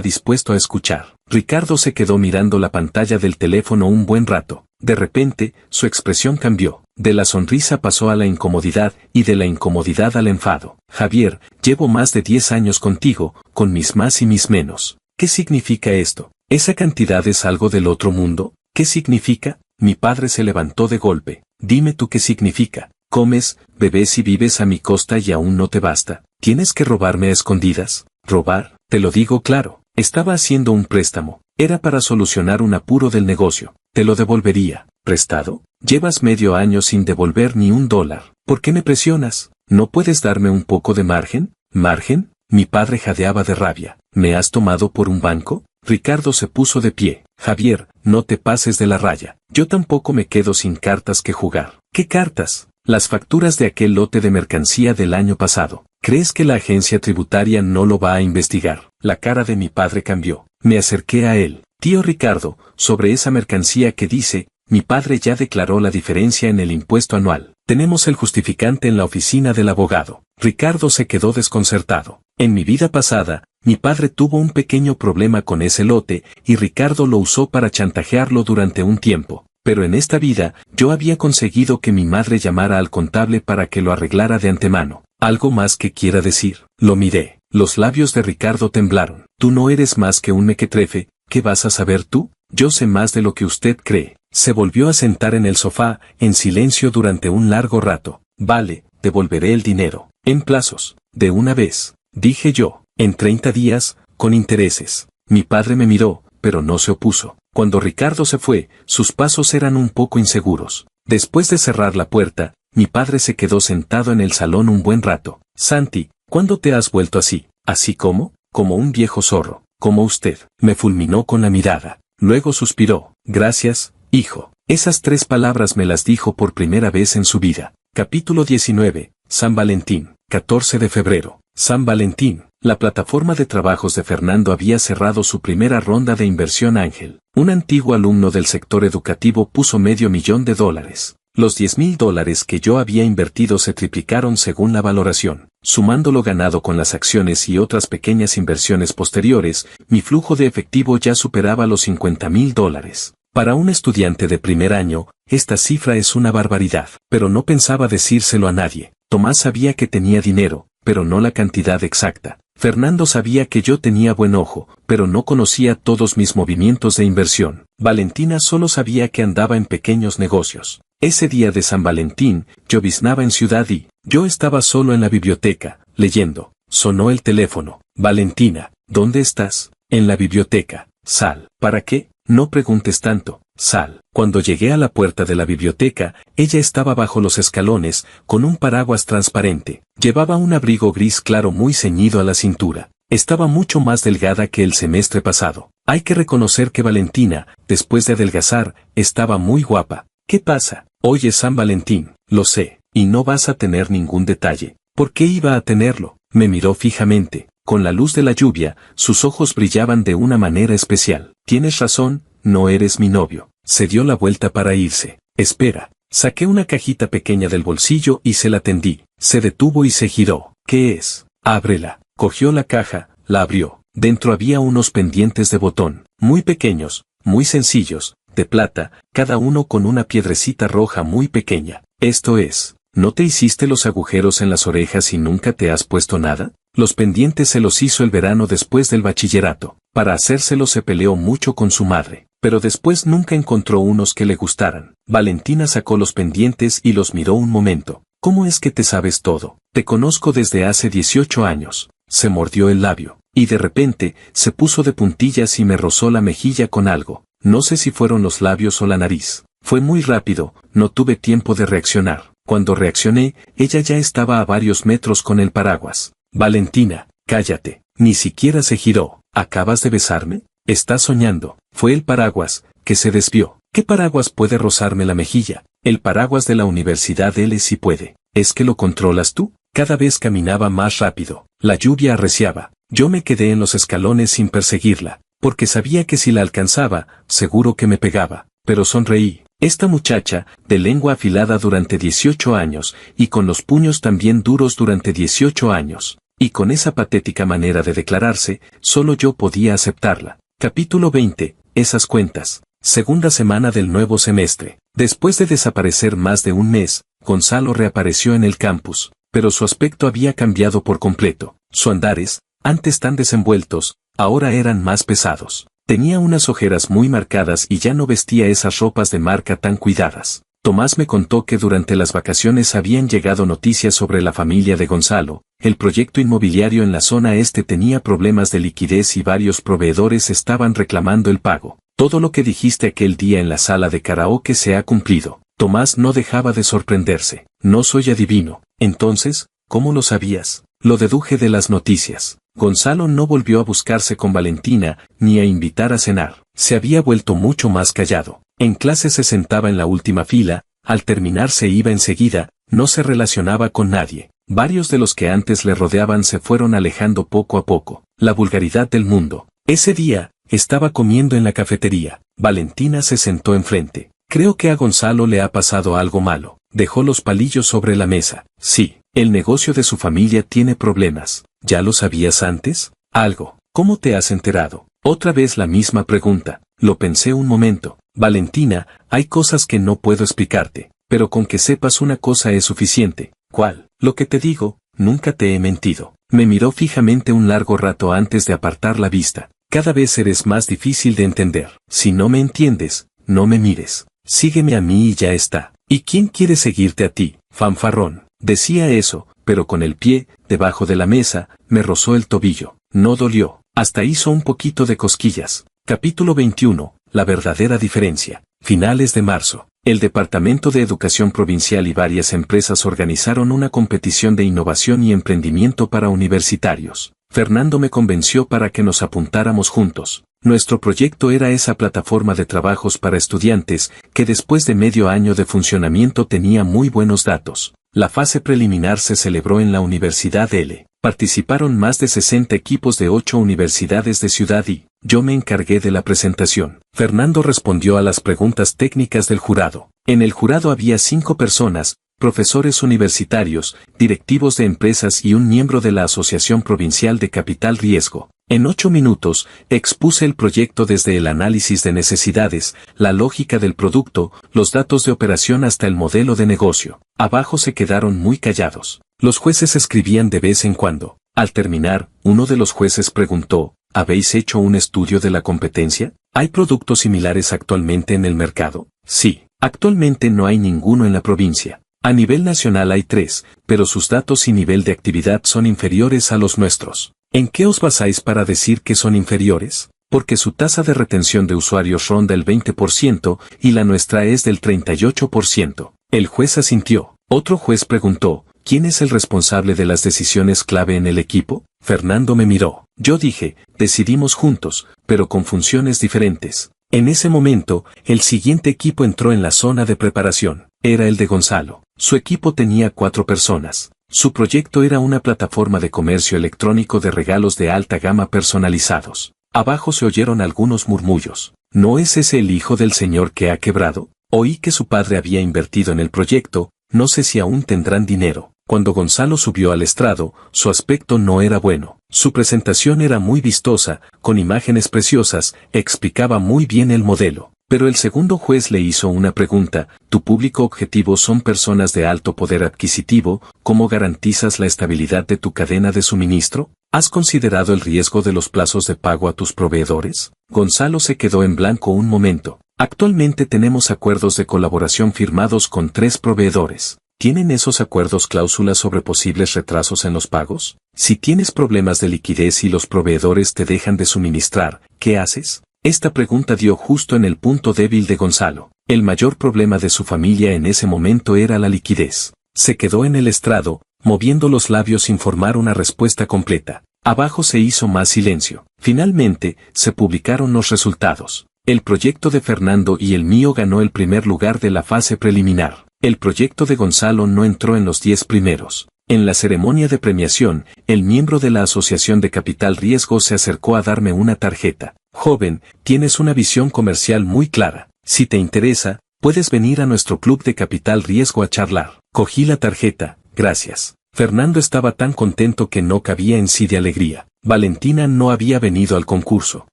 dispuesto a escuchar. Ricardo se quedó mirando la pantalla del teléfono un buen rato. De repente, su expresión cambió. De la sonrisa pasó a la incomodidad y de la incomodidad al enfado. Javier, llevo más de 10 años contigo, con mis más y mis menos. ¿Qué significa esto? ¿Esa cantidad es algo del otro mundo? ¿Qué significa? Mi padre se levantó de golpe. Dime tú qué significa. ¿Comes, bebes y vives a mi costa y aún no te basta? ¿Tienes que robarme a escondidas? ¿Robar? Te lo digo claro. Estaba haciendo un préstamo. Era para solucionar un apuro del negocio. Te lo devolvería. ¿Prestado? Llevas medio año sin devolver ni $1. ¿Por qué me presionas? ¿No puedes darme un poco de margen? ¿Margen? Mi padre jadeaba de rabia. ¿Me has tomado por un banco? Ricardo se puso de pie. Javier, no te pases de la raya. Yo tampoco me quedo sin cartas que jugar. ¿Qué cartas? Las facturas de aquel lote de mercancía del año pasado. ¿Crees que la agencia tributaria no lo va a investigar? La cara de mi padre cambió. Me acerqué a él. Tío Ricardo, sobre esa mercancía que dice, mi padre ya declaró la diferencia en el impuesto anual. Tenemos el justificante en la oficina del abogado. Ricardo se quedó desconcertado. En mi vida pasada, mi padre tuvo un pequeño problema con ese lote y Ricardo lo usó para chantajearlo durante un tiempo. Pero en esta vida, yo había conseguido que mi madre llamara al contable para que lo arreglara de antemano. ¿Algo más que quiera decir? Lo miré. Los labios de Ricardo temblaron. Tú no eres más que un mequetrefe. ¿Qué vas a saber tú? Yo sé más de lo que usted cree. Se volvió a sentar en el sofá, en silencio durante un largo rato. Vale, devolveré el dinero. En plazos. De una vez. Dije yo. En 30 días, con intereses. Mi padre me miró, pero no se opuso. Cuando Ricardo se fue, sus pasos eran un poco inseguros. Después de cerrar la puerta, mi padre se quedó sentado en el salón un buen rato. Santi, ¿cuándo te has vuelto así? ¿Así como? Como un viejo zorro. Como usted. Me fulminó con la mirada. Luego suspiró. Gracias, hijo. Esas 3 palabras me las dijo por primera vez en su vida. Capítulo 19. San Valentín. 14 de febrero. San Valentín. La plataforma de trabajos de Fernando había cerrado su primera ronda de inversión ángel. Un antiguo alumno del sector educativo puso $500,000. Los $10,000 que yo había invertido se triplicaron según la valoración. Sumando lo ganado con las acciones y otras pequeñas inversiones posteriores, mi flujo de efectivo ya superaba los $50,000. Para un estudiante de primer año, esta cifra es una barbaridad. Pero no pensaba decírselo a nadie. Tomás sabía que tenía dinero, pero no la cantidad exacta. Fernando sabía que yo tenía buen ojo, pero no conocía todos mis movimientos de inversión. Valentina solo sabía que andaba en pequeños negocios. Ese día de San Valentín, lloviznaba en Ciudad y yo estaba solo en la biblioteca, leyendo. Sonó el teléfono. Valentina, ¿dónde estás? En la biblioteca. Sal. ¿Para qué? No preguntes tanto. Sal. Cuando llegué a la puerta de la biblioteca, ella estaba bajo los escalones, con un paraguas transparente. Llevaba un abrigo gris claro muy ceñido a la cintura. Estaba mucho más delgada que el semestre pasado. Hay que reconocer que Valentina, después de adelgazar, estaba muy guapa. ¿Qué pasa? Hoy es San Valentín, lo sé, y no vas a tener ningún detalle. ¿Por qué iba a tenerlo? Me miró fijamente. Con la luz de la lluvia, sus ojos brillaban de una manera especial. Tienes razón, no eres mi novio. Se dio la vuelta para irse. Espera. Saqué una cajita pequeña del bolsillo y se la tendí. Se detuvo y se giró. ¿Qué es? Ábrela. Cogió la caja, la abrió. Dentro había unos pendientes de botón, muy pequeños, muy sencillos, de plata, cada uno con una piedrecita roja muy pequeña. Esto es, ¿no te hiciste los agujeros en las orejas y nunca te has puesto nada? Los pendientes se los hizo el verano después del bachillerato. Para hacérselos se peleó mucho con su madre, pero después nunca encontró unos que le gustaran. Valentina sacó los pendientes y los miró un momento. ¿Cómo es que te sabes todo? Te conozco desde hace 18 años. Se mordió el labio, y de repente, se puso de puntillas y me rozó la mejilla con algo. No sé si fueron los labios o la nariz. Fue muy rápido, no tuve tiempo de reaccionar. Cuando reaccioné, ella ya estaba a varios metros con el paraguas. Valentina, cállate. Ni siquiera se giró. ¿Acabas de besarme? Estás soñando. Fue el paraguas, que se desvió. ¿Qué paraguas puede rozarme la mejilla? El paraguas de la universidad L sí puede. ¿Es que lo controlas tú? Cada vez caminaba más rápido. La lluvia arreciaba. Yo me quedé en los escalones sin perseguirla, porque sabía que si la alcanzaba, seguro que me pegaba. Pero sonreí. Esta muchacha, de lengua afilada durante 18 años, y con los puños también duros durante 18 años, y con esa patética manera de declararse, solo yo podía aceptarla. Capítulo 20. Esas cuentas. Segunda semana del nuevo semestre. Después de desaparecer más de un mes, Gonzalo reapareció en el campus, pero su aspecto había cambiado por completo. Sus andares, antes tan desenvueltos, ahora eran más pesados. Tenía unas ojeras muy marcadas y ya no vestía esas ropas de marca tan cuidadas. Tomás me contó que durante las vacaciones habían llegado noticias sobre la familia de Gonzalo. El proyecto inmobiliario en la zona este tenía problemas de liquidez y varios proveedores estaban reclamando el pago. Todo lo que dijiste aquel día en la sala de karaoke se ha cumplido. Tomás no dejaba de sorprenderse. No soy adivino. Entonces, ¿cómo lo sabías? Lo deduje de las noticias. Gonzalo no volvió a buscarse con Valentina, ni a invitar a cenar. Se había vuelto mucho más callado. En clase se sentaba en la última fila, al terminar se iba enseguida, no se relacionaba con nadie. Varios de los que antes le rodeaban se fueron alejando poco a poco. La vulgaridad del mundo. Ese día, estaba comiendo en la cafetería. Valentina se sentó enfrente. Creo que a Gonzalo le ha pasado algo malo. Dejó los palillos sobre la mesa. Sí, el negocio de su familia tiene problemas. ¿Ya lo sabías antes? Algo. ¿Cómo te has enterado? Otra vez la misma pregunta. Lo pensé un momento. Valentina, hay cosas que no puedo explicarte, pero con que sepas una cosa es suficiente. ¿Cuál? Lo que te digo, nunca te he mentido. Me miró fijamente un largo rato antes de apartar la vista. Cada vez eres más difícil de entender. Si no me entiendes, no me mires. Sígueme a mí y ya está. ¿Y quién quiere seguirte a ti, fanfarrón? Decía eso, pero con el pie, debajo de la mesa, me rozó el tobillo. No dolió, hasta hizo un poquito de cosquillas. Capítulo 21. La verdadera diferencia. Finales de marzo. El Departamento de Educación Provincial y varias empresas organizaron una competición de innovación y emprendimiento para universitarios. Fernando me convenció para que nos apuntáramos juntos. Nuestro proyecto era esa plataforma de trabajos para estudiantes, que después de medio año de funcionamiento tenía muy buenos datos. La fase preliminar se celebró en la Universidad L. Participaron más de 60 equipos de 8 universidades de Ciudad y yo me encargué de la presentación. Fernando respondió a las preguntas técnicas del jurado. En el jurado había 5 personas, profesores universitarios, directivos de empresas y un miembro de la Asociación Provincial de Capital Riesgo. En 8 minutos, expuse el proyecto desde el análisis de necesidades, la lógica del producto, los datos de operación hasta el modelo de negocio. Abajo se quedaron muy callados. Los jueces escribían de vez en cuando. Al terminar, uno de los jueces preguntó, ¿habéis hecho un estudio de la competencia? ¿Hay productos similares actualmente en el mercado? Sí, actualmente no hay ninguno en la provincia. A nivel nacional hay 3, pero sus datos y nivel de actividad son inferiores a los nuestros. ¿En qué os basáis para decir que son inferiores? Porque su tasa de retención de usuarios ronda el 20% y la nuestra es del 38%. El juez asintió. Otro juez preguntó, ¿quién es el responsable de las decisiones clave en el equipo? Fernando me miró. Yo dije, decidimos juntos, pero con funciones diferentes. En ese momento, el siguiente equipo entró en la zona de preparación. Era el de Gonzalo. Su equipo tenía 4 personas. Su proyecto era una plataforma de comercio electrónico de regalos de alta gama personalizados. Abajo se oyeron algunos murmullos. ¿No es ese el hijo del señor que ha quebrado? Oí que su padre había invertido en el proyecto, no sé si aún tendrán dinero. Cuando Gonzalo subió al estrado, su aspecto no era bueno. Su presentación era muy vistosa, con imágenes preciosas, explicaba muy bien el modelo. Pero el segundo juez le hizo una pregunta: ¿tu público objetivo son personas de alto poder adquisitivo? ¿Cómo garantizas la estabilidad de tu cadena de suministro? ¿Has considerado el riesgo de los plazos de pago a tus proveedores? Gonzalo se quedó en blanco un momento. Actualmente tenemos acuerdos de colaboración firmados con 3 proveedores. ¿Tienen esos acuerdos cláusulas sobre posibles retrasos en los pagos? Si tienes problemas de liquidez y los proveedores te dejan de suministrar, ¿qué haces? Esta pregunta dio justo en el punto débil de Gonzalo. El mayor problema de su familia en ese momento era la liquidez. Se quedó en el estrado, moviendo los labios sin formar una respuesta completa. Abajo se hizo más silencio. Finalmente, se publicaron los resultados. El proyecto de Fernando y el mío ganó el primer lugar de la fase preliminar. El proyecto de Gonzalo no entró en los 10 primeros. En la ceremonia de premiación, el miembro de la Asociación de Capital Riesgo se acercó a darme una tarjeta. Joven, tienes una visión comercial muy clara. Si te interesa, puedes venir a nuestro club de Capital Riesgo a charlar. Cogí la tarjeta, gracias. Fernando estaba tan contento que no cabía en sí de alegría. Valentina no había venido al concurso,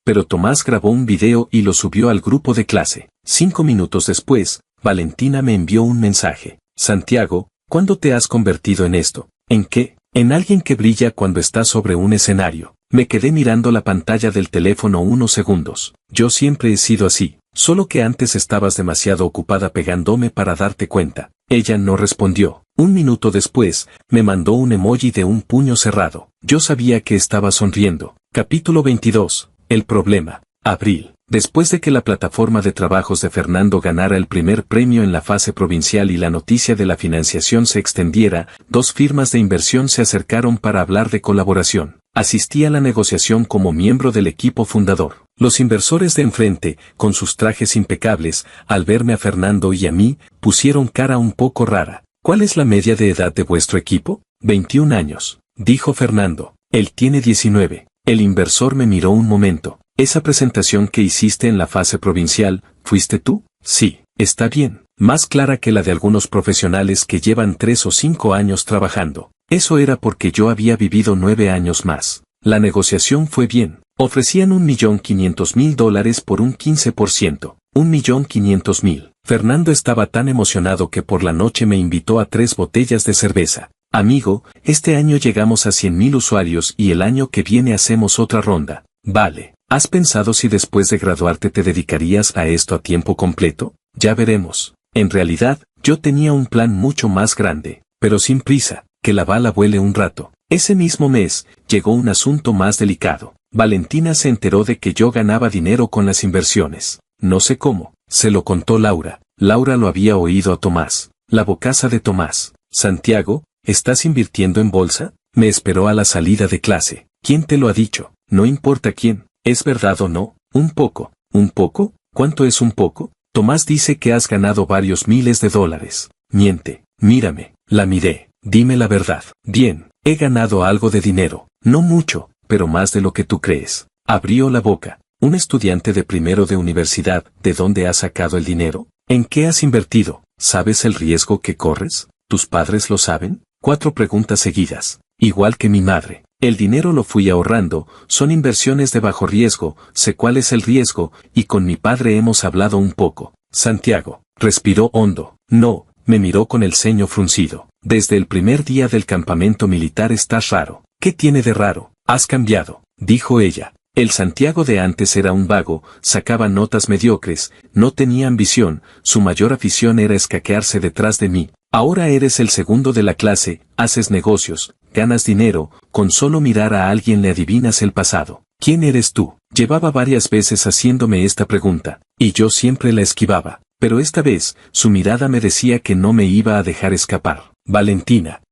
pero Tomás grabó un video y lo subió al grupo de clase. 5 minutos después, Valentina me envió un mensaje. Santiago, ¿cuándo te has convertido en esto? ¿En qué? En alguien que brilla cuando está sobre un escenario. Me quedé mirando la pantalla del teléfono unos segundos. Yo siempre he sido así, solo que antes estabas demasiado ocupada pegándome para darte cuenta. Ella no respondió. 1 minuto después, me mandó un emoji de un puño cerrado. Yo sabía que estaba sonriendo. Capítulo 22. El problema. Abril. Después de que la plataforma de trabajos de Fernando ganara el primer premio en la fase provincial y la noticia de la financiación se extendiera, 2 firmas de inversión se acercaron para hablar de colaboración. Asistí a la negociación como miembro del equipo fundador. Los inversores de enfrente, con sus trajes impecables, al verme a Fernando y a mí, pusieron cara un poco rara. ¿Cuál es la media de edad de vuestro equipo? 21 años, dijo Fernando. Él tiene 19. El inversor me miró un momento. ¿Esa presentación que hiciste en la fase provincial, fuiste tú? Sí, está bien. Más clara que la de algunos profesionales que llevan 3 o 5 años trabajando. Eso era porque yo había vivido 9 años más. La negociación fue bien. Ofrecían $1.500.000 por un 15%. $1.500.000. Fernando estaba tan emocionado que por la noche me invitó a 3 botellas de cerveza. Amigo, este año llegamos a 100.000 usuarios y el año que viene hacemos otra ronda. Vale. ¿Has pensado si después de graduarte te dedicarías a esto a tiempo completo? Ya veremos. En realidad, yo tenía un plan mucho más grande, pero sin prisa, que la bala vuele un rato. Ese mismo mes, llegó un asunto más delicado. Valentina se enteró de que yo ganaba dinero con las inversiones. No sé cómo. Se lo contó Laura. Laura lo había oído a Tomás. La bocaza de Tomás. Santiago, ¿estás invirtiendo en bolsa? Me esperó a la salida de clase. ¿Quién te lo ha dicho? No importa quién. ¿Es verdad o no? Un poco. ¿Un poco? ¿Cuánto es un poco? Tomás dice que has ganado varios miles de dólares. Miente. Mírame. La miré. Dime la verdad. Bien. He ganado algo de dinero. No mucho, pero más de lo que tú crees. Abrió la boca. Un estudiante de primero de universidad, ¿de dónde has sacado el dinero? ¿En qué has invertido? ¿Sabes el riesgo que corres? ¿Tus padres lo saben? 4 preguntas seguidas. Igual que mi madre. El dinero lo fui ahorrando, son inversiones de bajo riesgo, sé cuál es el riesgo, y con mi padre hemos hablado un poco. Santiago, respiró hondo. No, me miró con el ceño fruncido. Desde el primer día del campamento militar estás raro. ¿Qué tiene de raro? Has cambiado, dijo ella. El Santiago de antes era un vago, sacaba notas mediocres, no tenía ambición, su mayor afición era escaquearse detrás de mí. Ahora eres el segundo de la clase, haces negocios, ganas dinero, con solo mirar a alguien le adivinas el pasado. ¿Quién eres tú? Llevaba varias veces haciéndome esta pregunta, y yo siempre la esquivaba, pero esta vez, su mirada me decía que no me iba a dejar escapar. Valentina,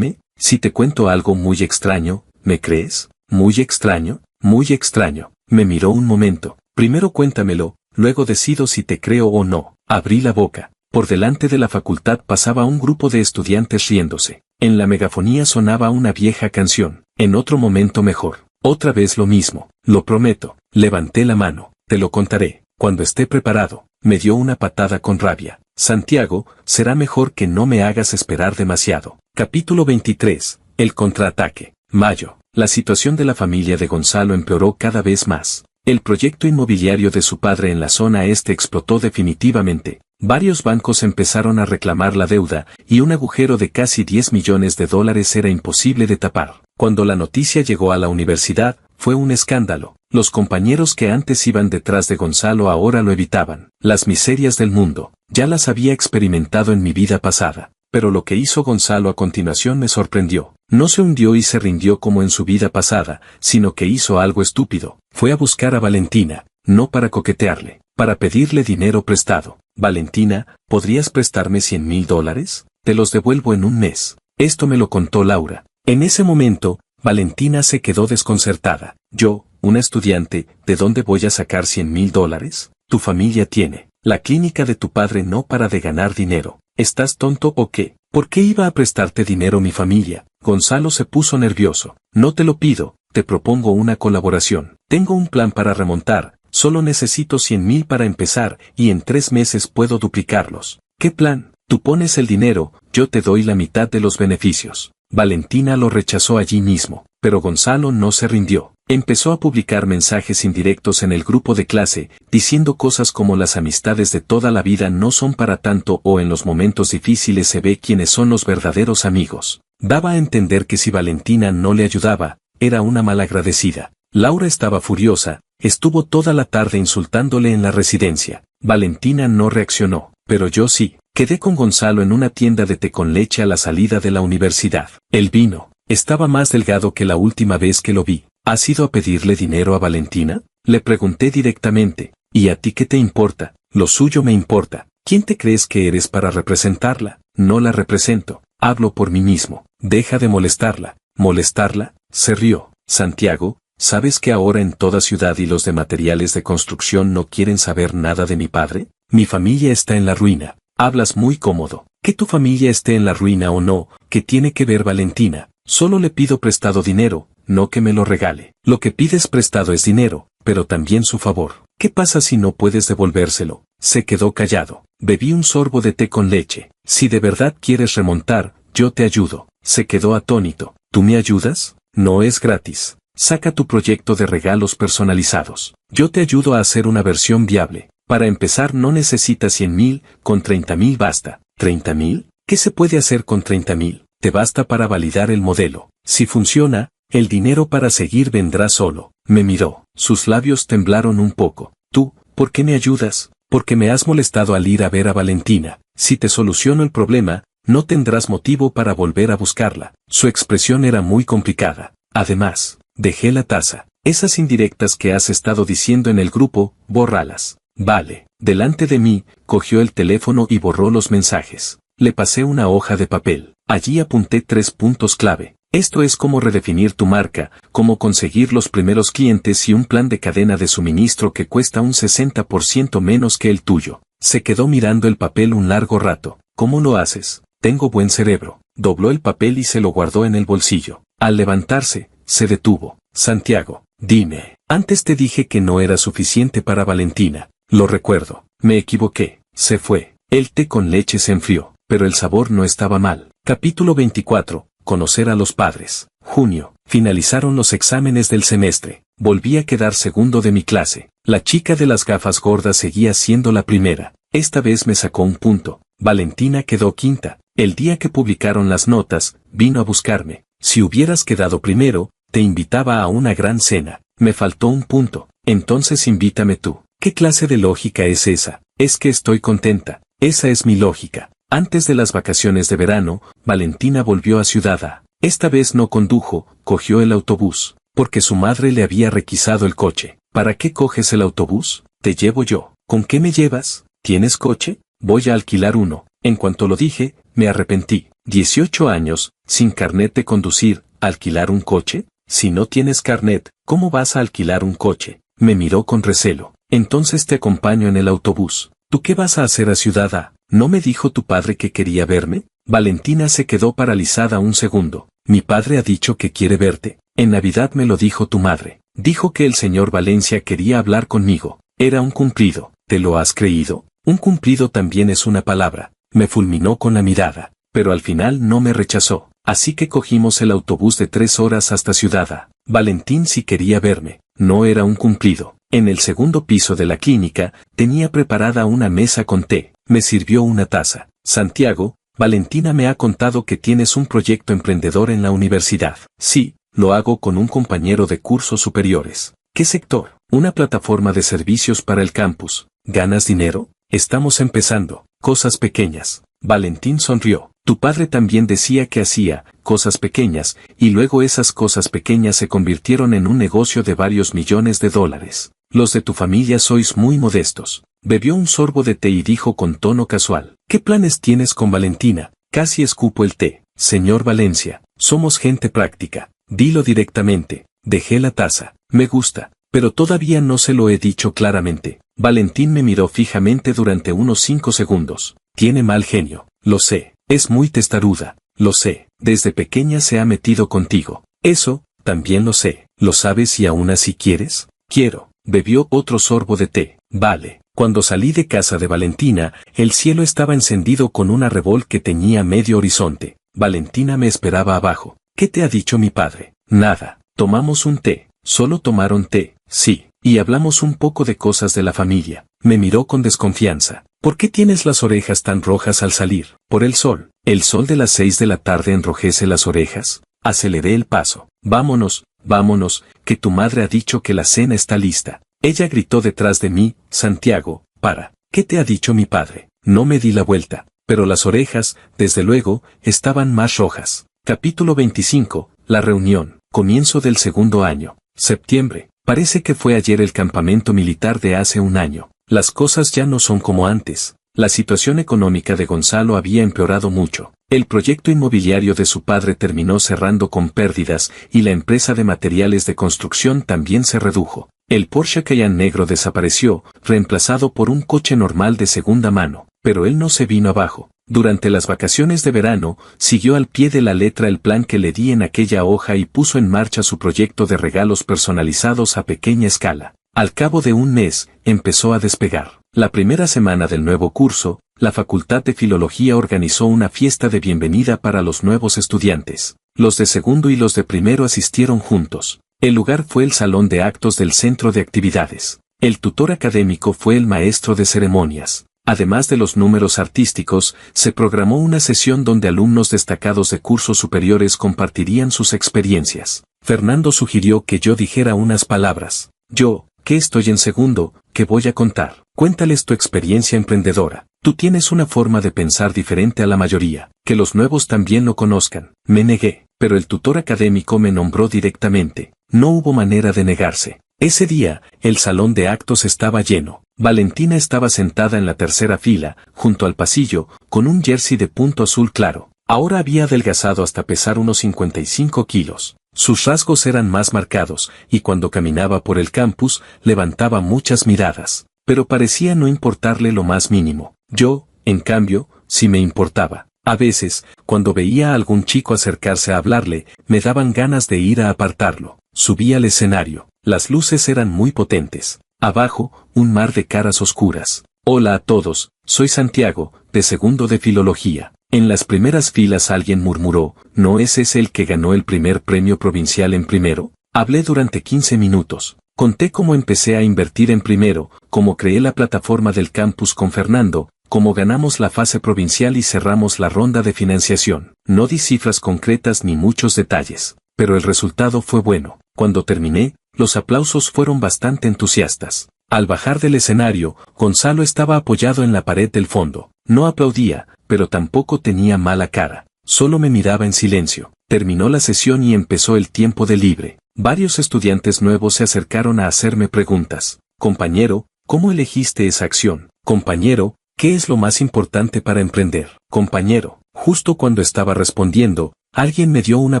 si te cuento algo muy extraño, ¿me crees? ¿Muy extraño? Muy extraño. Me miró un momento. Primero cuéntamelo, luego decido si te creo o no. Abrí la boca. Por delante de la facultad pasaba un grupo de estudiantes riéndose. En la megafonía sonaba una vieja canción. En otro momento mejor. Otra vez lo mismo. Lo prometo. Levanté la mano. Te lo contaré. Cuando esté preparado. Me dio una patada con rabia. Santiago, será mejor que no me hagas esperar demasiado. Capítulo 23. El contraataque. Mayo. La situación de la familia de Gonzalo empeoró cada vez más. El proyecto inmobiliario de su padre en la zona este explotó definitivamente. Varios bancos empezaron a reclamar la deuda, y un agujero de casi 10 millones de dólares era imposible de tapar. Cuando la noticia llegó a la universidad, fue un escándalo. Los compañeros que antes iban detrás de Gonzalo ahora lo evitaban. Las miserias del mundo, ya las había experimentado en mi vida pasada. Pero lo que hizo Gonzalo a continuación me sorprendió. No se hundió y se rindió como en su vida pasada, sino que hizo algo estúpido. Fue a buscar a Valentina, no para coquetearle, para pedirle dinero prestado. Valentina, ¿podrías prestarme $100,000? Te los devuelvo en un mes. Esto me lo contó Laura. En ese momento, Valentina se quedó desconcertada. Yo, una estudiante, ¿de dónde voy a sacar $100,000? Tu familia tiene. La clínica de tu padre no para de ganar dinero. ¿Estás tonto o qué? ¿Por qué iba a prestarte dinero mi familia? Gonzalo se puso nervioso. No te lo pido, te propongo una colaboración. Tengo un plan para remontar, solo necesito 100,000 para empezar y en 3 meses puedo duplicarlos. ¿Qué plan? Tú pones el dinero, yo te doy la mitad de los beneficios. Valentina lo rechazó allí mismo, pero Gonzalo no se rindió. Empezó a publicar mensajes indirectos en el grupo de clase, diciendo cosas como las amistades de toda la vida no son para tanto o en los momentos difíciles se ve quiénes son los verdaderos amigos. Daba a entender que si Valentina no le ayudaba, era una malagradecida. Laura estaba furiosa, estuvo toda la tarde insultándole en la residencia. Valentina no reaccionó, pero yo sí. Quedé con Gonzalo en una tienda de té con leche a la salida de la universidad. El vino estaba más delgado que la última vez que lo vi. ¿Has ido a pedirle dinero a Valentina? Le pregunté directamente. ¿Y a ti qué te importa? Lo suyo me importa. ¿Quién te crees que eres para representarla? No la represento. Hablo por mí mismo. Deja de molestarla. ¿Molestarla? Se rió. Santiago, ¿sabes que ahora en toda ciudad y los de materiales de construcción no quieren saber nada de mi padre? Mi familia está en la ruina. Hablas muy cómodo. Que tu familia esté en la ruina o no, ¿qué tiene que ver Valentina? Solo le pido prestado dinero, no que me lo regale. Lo que pides prestado es dinero, pero también su favor. ¿Qué pasa si no puedes devolvérselo? Se quedó callado. Bebí un sorbo de té con leche. Si de verdad quieres remontar, yo te ayudo. Se quedó atónito. ¿Tú me ayudas? No es gratis. Saca tu proyecto de regalos personalizados. Yo te ayudo a hacer una versión viable. Para empezar no necesitas 100,000, con 30,000 basta. ¿30,000? ¿Qué se puede hacer con 30,000? Te basta para validar el modelo. Si funciona, el dinero para seguir vendrá solo. Me miró. Sus labios temblaron un poco. ¿Tú, por qué me ayudas? Porque me has molestado al ir a ver a Valentina. Si te soluciono el problema, no tendrás motivo para volver a buscarla. Su expresión era muy complicada. Además, dejé la taza. Esas indirectas que has estado diciendo en el grupo, bórralas. Vale. Delante de mí, cogió el teléfono y borró los mensajes. Le pasé una hoja de papel. Allí apunté 3 puntos clave. Esto es cómo redefinir tu marca, cómo conseguir los primeros clientes y un plan de cadena de suministro que cuesta un 60% menos que el tuyo. Se quedó mirando el papel un largo rato. ¿Cómo lo haces? Tengo buen cerebro. Dobló el papel y se lo guardó en el bolsillo. Al levantarse, se detuvo. Santiago, dime. Antes te dije que no era suficiente para Valentina. Lo recuerdo. Me equivoqué. Se fue. El té con leche se enfrió, pero el sabor no estaba mal. Capítulo 24. Conocer a los padres. Junio. Finalizaron los exámenes del semestre. Volví a quedar segundo de mi clase. La chica de las gafas gordas seguía siendo la primera. Esta vez me sacó un punto. Valentina quedó quinta. El día que publicaron las notas, vino a buscarme. Si hubieras quedado primero, te invitaba a una gran cena. Me faltó un punto. Entonces invítame tú. ¿Qué clase de lógica es esa? Es que estoy contenta. Esa es mi lógica. Antes de las vacaciones de verano, Valentina volvió a Ciudad A. Esta vez no condujo, cogió el autobús, porque su madre le había requisado el coche. ¿Para qué coges el autobús? Te llevo yo. ¿Con qué me llevas? ¿Tienes coche? Voy a alquilar uno. En cuanto lo dije, me arrepentí. 18 años, sin carnet de conducir, ¿alquilar un coche? Si no tienes carnet, ¿cómo vas a alquilar un coche? Me miró con recelo. Entonces te acompaño en el autobús. ¿Tú qué vas a hacer a Ciudad A? ¿No me dijo tu padre que quería verme? Valentina se quedó paralizada un segundo. Mi padre ha dicho que quiere verte. En Navidad me lo dijo tu madre. Dijo que el señor Valencia quería hablar conmigo. Era un cumplido. ¿Te lo has creído? Un cumplido también es una palabra. Me fulminó con la mirada. pero al final no me rechazó. Así que cogimos el autobús de 3 horas hasta Ciudad. Valentín sí quería verme, no era un cumplido. En el segundo piso de la clínica, tenía preparada una mesa con té, me sirvió una taza. Santiago, Valentina me ha contado que tienes un proyecto emprendedor en la universidad. Sí, lo hago con un compañero de cursos superiores. ¿Qué sector? Una plataforma de servicios para el campus. ¿Ganas dinero? Estamos empezando. Cosas pequeñas. Valentín sonrió. Tu padre también decía que hacía cosas pequeñas, y luego esas cosas pequeñas se convirtieron en un negocio de varios millones de dólares. Los de tu familia sois muy modestos. Bebió un sorbo de té y dijo con tono casual. ¿Qué planes tienes con Valentina? Casi escupo el té. Señor Valencia, somos gente práctica. Dilo directamente. Dejé la taza. Me gusta, pero todavía no se lo he dicho claramente. Valentín me miró fijamente durante unos 5 segundos. Tiene mal genio. Lo sé. Es muy testaruda. Lo sé. Desde pequeña se ha metido contigo. Eso, también lo sé. ¿Lo sabes y aún así quieres? Quiero. Bebió otro sorbo de té. Vale. Cuando salí de casa de Valentina, el cielo estaba encendido con una arrebol que teñía medio horizonte. Valentina me esperaba abajo. ¿Qué te ha dicho mi padre? Nada. Tomamos un té. Solo tomaron té. Sí. Y hablamos un poco de cosas de la familia. Me miró con desconfianza. ¿Por qué tienes las orejas tan rojas al salir? Por el sol. ¿El sol de las 6 de la tarde enrojece las orejas? Aceleré el paso. Vámonos, vámonos, que tu madre ha dicho que la cena está lista. Ella gritó detrás de mí. Santiago, para. ¿Qué te ha dicho mi padre? No me di la vuelta, pero las orejas, desde luego, estaban más rojas. Capítulo 25. La reunión. Comienzo del segundo año. Septiembre. Parece que fue ayer el campamento militar de hace un año. Las cosas ya no son como antes. La situación económica de Gonzalo había empeorado mucho. El proyecto inmobiliario de su padre terminó cerrando con pérdidas y la empresa de materiales de construcción también se redujo. El Porsche Cayenne negro desapareció, reemplazado por un coche normal de segunda mano, pero él no se vino abajo. Durante las vacaciones de verano, siguió al pie de la letra el plan que le di en aquella hoja y puso en marcha su proyecto de regalos personalizados a pequeña escala. Al cabo de un mes, empezó a despegar. La primera semana del nuevo curso, la Facultad de Filología organizó una fiesta de bienvenida para los nuevos estudiantes. Los de segundo y los de primero asistieron juntos. El lugar fue el salón de actos del centro de actividades. El tutor académico fue el maestro de ceremonias. Además de los números artísticos, se programó una sesión donde alumnos destacados de cursos superiores compartirían sus experiencias. Fernando sugirió que yo dijera unas palabras. Yo, que estoy en segundo, ¿qué voy a contar? Cuéntales tu experiencia emprendedora. Tú tienes una forma de pensar diferente a la mayoría, que los nuevos también lo conozcan. Me negué, pero el tutor académico me nombró directamente. No hubo manera de negarse. Ese día, el salón de actos estaba lleno. Valentina estaba sentada en la tercera fila, junto al pasillo, con un jersey de punto azul claro. Ahora había adelgazado hasta pesar unos 55 kilos. Sus rasgos eran más marcados, y cuando caminaba por el campus, levantaba muchas miradas. Pero parecía no importarle lo más mínimo. Yo, en cambio, sí me importaba. A veces, cuando veía a algún chico acercarse a hablarle, me daban ganas de ir a apartarlo. Subí al escenario. Las luces eran muy potentes. Abajo, un mar de caras oscuras. Hola a todos, soy Santiago, de segundo de Filología. En las primeras filas alguien murmuró, ¿no es ese el que ganó el primer premio provincial en primero? Hablé durante 15 minutos. Conté cómo empecé a invertir en primero, cómo creé la plataforma del campus con Fernando, cómo ganamos la fase provincial y cerramos la ronda de financiación. No di cifras concretas ni muchos detalles, pero el resultado fue bueno. Cuando terminé, los aplausos fueron bastante entusiastas. Al bajar del escenario, Gonzalo estaba apoyado en la pared del fondo. No aplaudía, pero tampoco tenía mala cara. Solo me miraba en silencio. Terminó la sesión y empezó el tiempo de libre. Varios estudiantes nuevos se acercaron a hacerme preguntas. Compañero, ¿cómo elegiste esa acción? Compañero, ¿qué es lo más importante para emprender? Compañero, justo cuando estaba respondiendo, alguien me dio una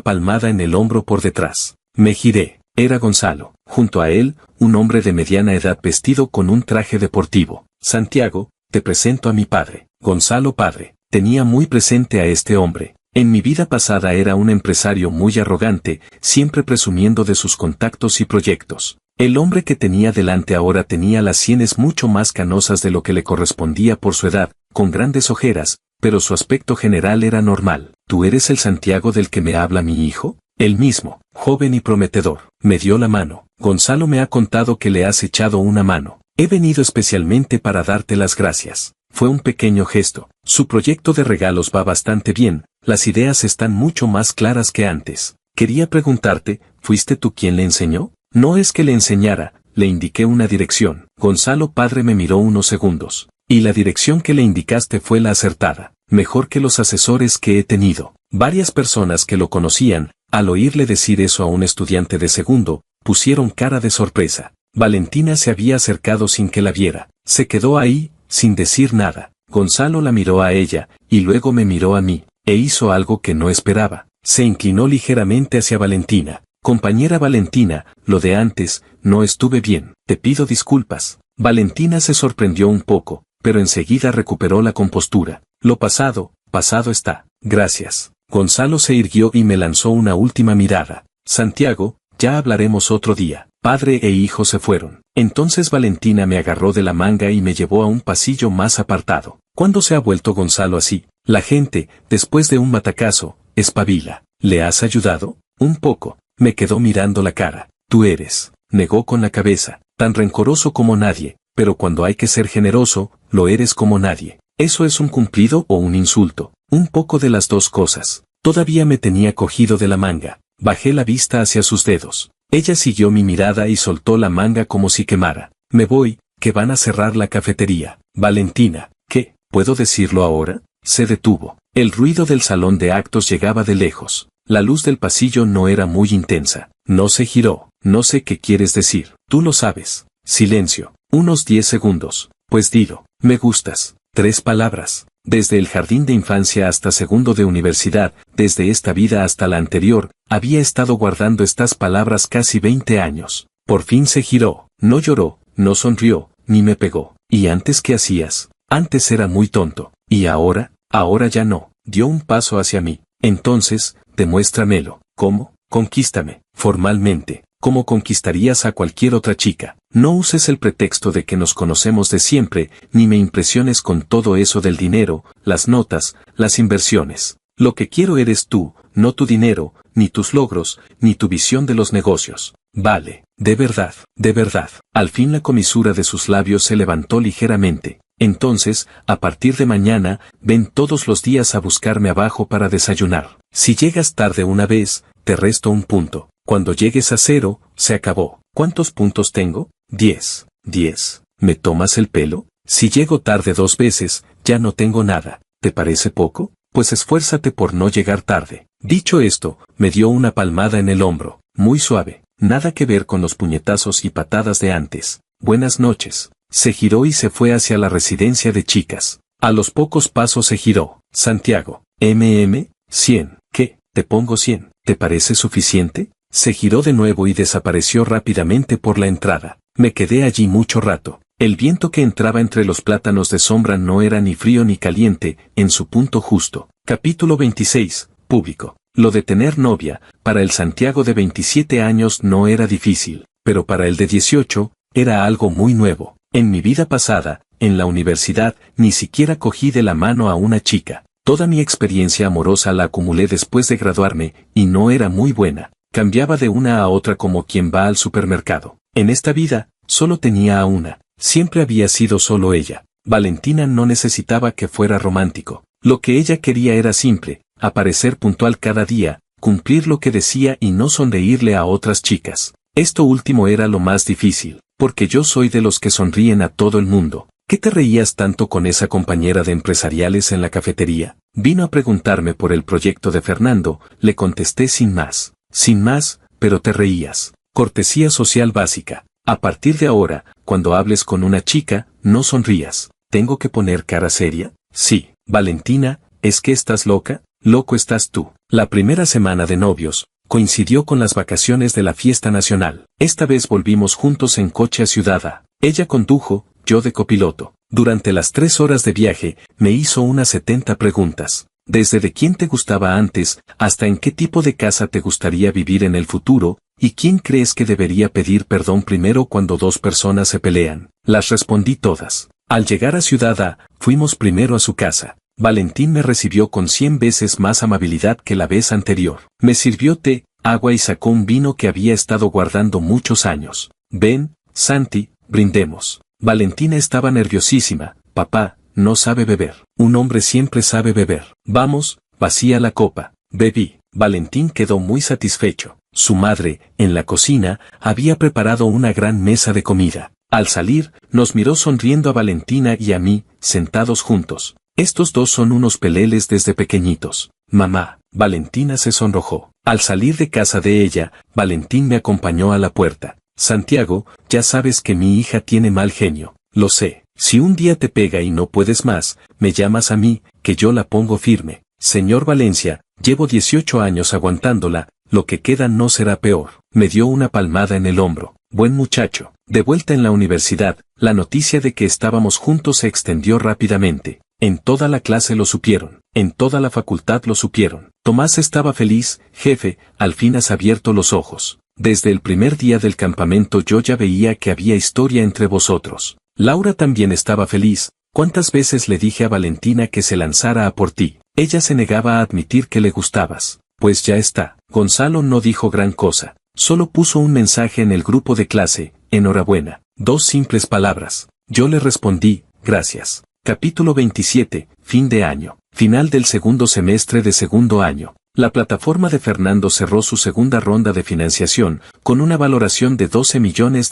palmada en el hombro por detrás. Me giré. Era Gonzalo. Junto a él, un hombre de mediana edad vestido con un traje deportivo. Santiago, te presento a mi padre. Gonzalo padre. Tenía muy presente a este hombre. En mi vida pasada era un empresario muy arrogante, siempre presumiendo de sus contactos y proyectos. El hombre que tenía delante ahora tenía las sienes mucho más canosas de lo que le correspondía por su edad, con grandes ojeras, pero su aspecto general era normal. ¿Tú eres el Santiago del que me habla mi hijo? El mismo, joven y prometedor. Me dio la mano. Gonzalo me ha contado que le has echado una mano. He venido especialmente para darte las gracias. Fue un pequeño gesto. Su proyecto de regalos va bastante bien, las ideas están mucho más claras que antes. Quería preguntarte, ¿fuiste tú quien le enseñó? No es que le enseñara, le indiqué una dirección. Gonzalo padre me miró unos segundos. Y la dirección que le indicaste fue la acertada. Mejor que los asesores que he tenido. Varias personas que lo conocían, al oírle decir eso a un estudiante de segundo, pusieron cara de sorpresa. Valentina se había acercado sin que la viera. Se quedó ahí, sin decir nada. Gonzalo la miró a ella, y luego me miró a mí, e hizo algo que no esperaba. Se inclinó ligeramente hacia Valentina. Compañera Valentina, lo de antes, no estuve bien. Te pido disculpas. Valentina se sorprendió un poco, pero enseguida recuperó la compostura. Lo pasado, pasado está. Gracias. Gonzalo se irguió y me lanzó una última mirada. Santiago, ya hablaremos otro día. Padre e hijo se fueron. Entonces Valentina me agarró de la manga y me llevó a un pasillo más apartado. ¿Cuándo se ha vuelto Gonzalo así? La gente, después de un batacazo, espabila. ¿Le has ayudado? Un poco. Me quedó mirando la cara. Tú eres. Negó con la cabeza. Tan rencoroso como nadie, pero cuando hay que ser generoso, lo eres como nadie. ¿Eso es un cumplido o un insulto? Un poco de las dos cosas. Todavía me tenía cogido de la manga. Bajé la vista hacia sus dedos. Ella siguió mi mirada y soltó la manga como si quemara. Me voy, que van a cerrar la cafetería. Valentina, ¿qué? ¿Puedo decirlo ahora? Se detuvo. El ruido del salón de actos llegaba de lejos. La luz del pasillo no era muy intensa. No se giró. No sé qué quieres decir. Tú lo sabes. Silencio. Unos 10 segundos. Pues dilo. Me gustas. 3 palabras. Desde el jardín de infancia hasta segundo de universidad, desde esta vida hasta la anterior, había estado guardando estas palabras casi 20 años. Por fin se giró. No lloró, no sonrió, ni me pegó. ¿Y antes qué hacías? Antes era muy tonto. ¿Y ahora? Ahora ya no. Dio un paso hacia mí. Entonces, demuéstramelo. ¿Cómo? Conquístame. Formalmente. ¿Cómo conquistarías a cualquier otra chica? No uses el pretexto de que nos conocemos de siempre, ni me impresiones con todo eso del dinero, las notas, las inversiones. Lo que quiero eres tú, no tu dinero, ni tus logros, ni tu visión de los negocios. Vale, de verdad, de verdad. Al fin la comisura de sus labios se levantó ligeramente. Entonces, a partir de mañana, ven todos los días a buscarme abajo para desayunar. Si llegas tarde una vez, te resto un punto. Cuando llegues a 0, se acabó. ¿Cuántos puntos tengo? 10. 10. ¿Me tomas el pelo? Si llego tarde 2 veces, ya no tengo nada. ¿Te parece poco? Pues esfuérzate por no llegar tarde. Dicho esto, me dio una palmada en el hombro, muy suave. Nada que ver con los puñetazos y patadas de antes. Buenas noches. Se giró y se fue hacia la residencia de chicas. A los pocos pasos se giró. Santiago. 100. ¿Qué? Te pongo 100. ¿Te parece suficiente? Se giró de nuevo y desapareció rápidamente por la entrada. Me quedé allí mucho rato. El viento que entraba entre los plátanos de sombra no era ni frío ni caliente, en su punto justo. Capítulo 26. Público. Lo de tener novia, para el Santiago de 27 años no era difícil, pero para el de 18, era algo muy nuevo. En mi vida pasada, en la universidad, ni siquiera cogí de la mano a una chica. Toda mi experiencia amorosa la acumulé después de graduarme, y no era muy buena. Cambiaba de una a otra como quien va al supermercado. En esta vida, solo tenía a una. Siempre había sido solo ella. Valentina no necesitaba que fuera romántico. Lo que ella quería era simple, aparecer puntual cada día, cumplir lo que decía y no sonreírle a otras chicas. Esto último era lo más difícil, porque yo soy de los que sonríen a todo el mundo. ¿Qué te reías tanto con esa compañera de empresariales en la cafetería? Vino a preguntarme por el proyecto de Fernando, le contesté sin más. Sin más, pero te reías. Cortesía social básica. A partir de ahora, cuando hables con una chica, no sonrías. ¿Tengo que poner cara seria? Sí. Valentina, ¿es que estás loca? Loco estás tú. La primera semana de novios coincidió con las vacaciones de la fiesta nacional. Esta vez volvimos juntos en coche a Ciudad A. Ella condujo, yo de copiloto. Durante las 3 horas de viaje, me hizo unas 70 preguntas. Desde de quién te gustaba antes, hasta en qué tipo de casa te gustaría vivir en el futuro, y quién crees que debería pedir perdón primero cuando 2 personas se pelean. Las respondí todas. Al llegar a Ciudad A, fuimos primero a su casa. Valentín me recibió con 100 veces más amabilidad que la vez anterior. Me sirvió té, agua y sacó un vino que había estado guardando muchos años. Ven, Santi, brindemos. Valentina estaba nerviosísima. Papá, no sabe beber. Un hombre siempre sabe beber. Vamos, vacía la copa. Bebí. Valentín quedó muy satisfecho. Su madre, en la cocina, había preparado una gran mesa de comida. Al salir, nos miró sonriendo a Valentina y a mí, sentados juntos. Estos dos son unos peleles desde pequeñitos. Mamá. Valentina se sonrojó. Al salir de casa de ella, Valentín me acompañó a la puerta. Santiago, ya sabes que mi hija tiene mal genio. Lo sé. Si un día te pega y no puedes más, me llamas a mí, que yo la pongo firme. Señor Valencia, llevo 18 años aguantándola, lo que queda no será peor. Me dio una palmada en el hombro. Buen muchacho. De vuelta en la universidad, la noticia de que estábamos juntos se extendió rápidamente. En toda la clase lo supieron, en toda la facultad lo supieron. Tomás estaba feliz. Jefe, al fin has abierto los ojos. Desde el primer día del campamento yo ya veía que había historia entre vosotros. Laura también estaba feliz. ¿Cuántas veces le dije a Valentina que se lanzara a por ti? Ella se negaba a admitir que le gustabas. Pues ya está. Gonzalo no dijo gran cosa. Solo puso un mensaje en el grupo de clase. Enhorabuena. 2 simples palabras. Yo le respondí, gracias. Capítulo 27, fin de año. Final del segundo semestre de segundo año. La plataforma de Fernando cerró su segunda ronda de financiación, con una valoración de $12 millones.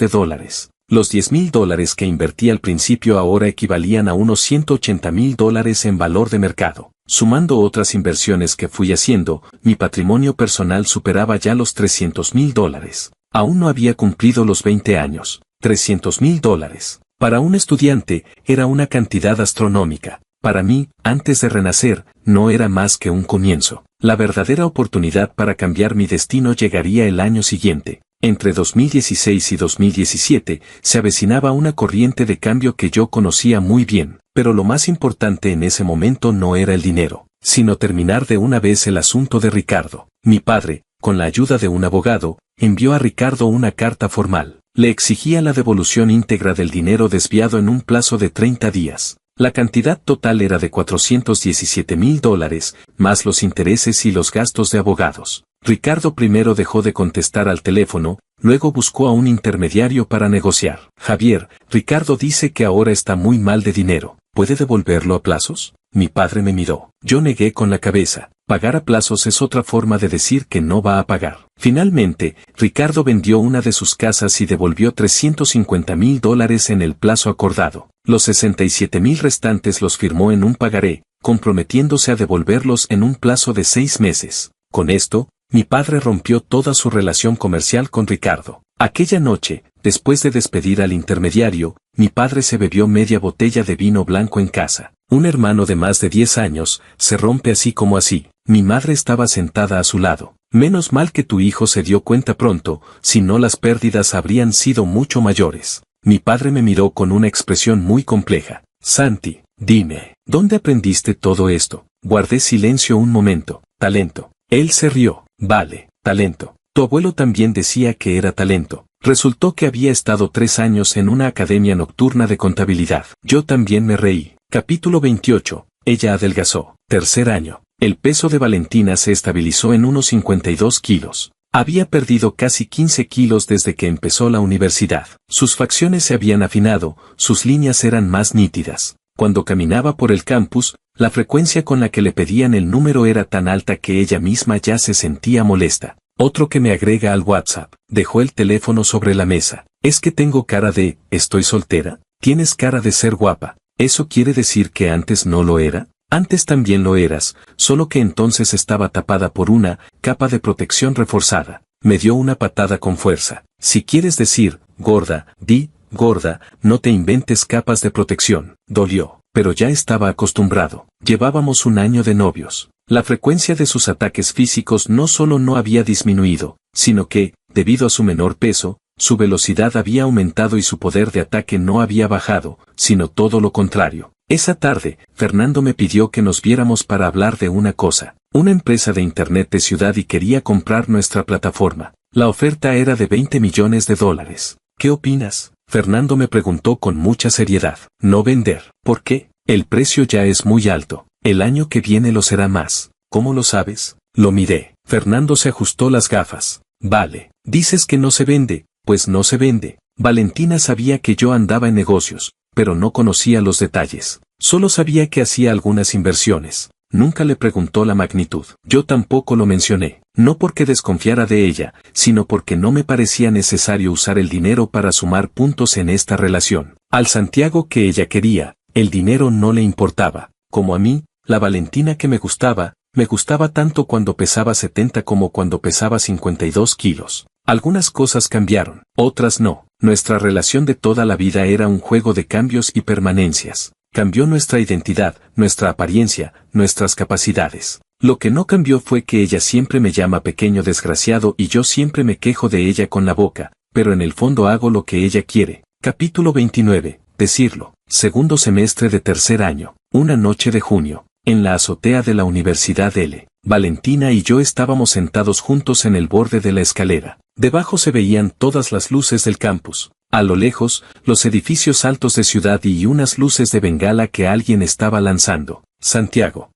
Los $10.000 que invertí al principio ahora equivalían a unos $180.000 en valor de mercado. Sumando otras inversiones que fui haciendo, mi patrimonio personal superaba ya los $300.000. Aún no había cumplido los 20 años. $300.000. Para un estudiante, era una cantidad astronómica. Para mí, antes de renacer, no era más que un comienzo. La verdadera oportunidad para cambiar mi destino llegaría el año siguiente. Entre 2016 y 2017, se avecinaba una corriente de cambio que yo conocía muy bien, pero lo más importante en ese momento no era el dinero, sino terminar de una vez el asunto de Ricardo. Mi padre, con la ayuda de un abogado, envió a Ricardo una carta formal. Le exigía la devolución íntegra del dinero desviado en un plazo de 30 días. La cantidad total era de $417.000, más los intereses y los gastos de abogados. Ricardo primero dejó de contestar al teléfono, luego buscó a un intermediario para negociar. Javier, Ricardo dice que ahora está muy mal de dinero. ¿Puede devolverlo a plazos? Mi padre me miró. Yo negué con la cabeza. Pagar a plazos es otra forma de decir que no va a pagar. Finalmente, Ricardo vendió una de sus casas y devolvió $350.000 en el plazo acordado. Los 67.000 restantes los firmó en un pagaré, comprometiéndose a devolverlos en un plazo de 6 meses. Con esto, mi padre rompió toda su relación comercial con Ricardo. Aquella noche, después de despedir al intermediario, mi padre se bebió media botella de vino blanco en casa. Un hermano de más de 10 años, se rompe así como así. Mi madre estaba sentada a su lado. Menos mal que tu hijo se dio cuenta pronto, si no las pérdidas habrían sido mucho mayores. Mi padre me miró con una expresión muy compleja. Santi, dime, ¿dónde aprendiste todo esto? Guardé silencio un momento. Talento. Él se rió. Vale, talento. Tu abuelo también decía que era talento. Resultó que había estado 3 años en una academia nocturna de contabilidad. Yo también me reí. Capítulo 28. Ella adelgazó. Tercer año. El peso de Valentina se estabilizó en unos 52 kilos. Había perdido casi 15 kilos desde que empezó la universidad. Sus facciones se habían afinado, sus líneas eran más nítidas. Cuando caminaba por el campus, la frecuencia con la que le pedían el número era tan alta que ella misma ya se sentía molesta. Otro que me agrega al WhatsApp. Dejó el teléfono sobre la mesa. ¿Es que tengo cara de, estoy soltera? Tienes cara de ser guapa. ¿Eso quiere decir que antes no lo era? Antes también lo eras, solo que entonces estaba tapada por una capa de protección reforzada. Me dio una patada con fuerza. Si quieres decir, gorda, di, gorda, no te inventes capas de protección. Dolió, pero ya estaba acostumbrado. Llevábamos un año de novios. La frecuencia de sus ataques físicos no solo no había disminuido, sino que, debido a su menor peso, su velocidad había aumentado y su poder de ataque no había bajado, sino todo lo contrario. Esa tarde, Fernando me pidió que nos viéramos para hablar de una cosa. Una empresa de internet de ciudad y quería comprar nuestra plataforma. La oferta era de $20 millones. ¿Qué opinas? Fernando me preguntó con mucha seriedad. No vender. ¿Por qué? El precio ya es muy alto. El año que viene lo será más. ¿Cómo lo sabes? Lo miré. Fernando se ajustó las gafas. Vale. Dices que no se vende, pues no se vende. Valentina sabía que yo andaba en negocios, pero no conocía los detalles. Solo sabía que hacía algunas inversiones. Nunca le preguntó la magnitud. Yo tampoco lo mencioné, no porque desconfiara de ella, sino porque no me parecía necesario usar el dinero para sumar puntos en esta relación. Al Santiago que ella quería, el dinero no le importaba. Como a mí, la Valentina que me gustaba tanto cuando pesaba 70 como cuando pesaba 52 kilos. Algunas cosas cambiaron, otras no. Nuestra relación de toda la vida era un juego de cambios y permanencias. Cambió nuestra identidad, nuestra apariencia, nuestras capacidades. Lo que no cambió fue que ella siempre me llama pequeño desgraciado y yo siempre me quejo de ella con la boca, pero en el fondo hago lo que ella quiere. Capítulo 29. Decirlo. Segundo semestre de tercer año. Una noche de junio. En la azotea de la Universidad L. Valentina y yo estábamos sentados juntos en el borde de la escalera. Debajo se veían todas las luces del campus. A lo lejos, los edificios altos de ciudad y unas luces de bengala que alguien estaba lanzando. Santiago,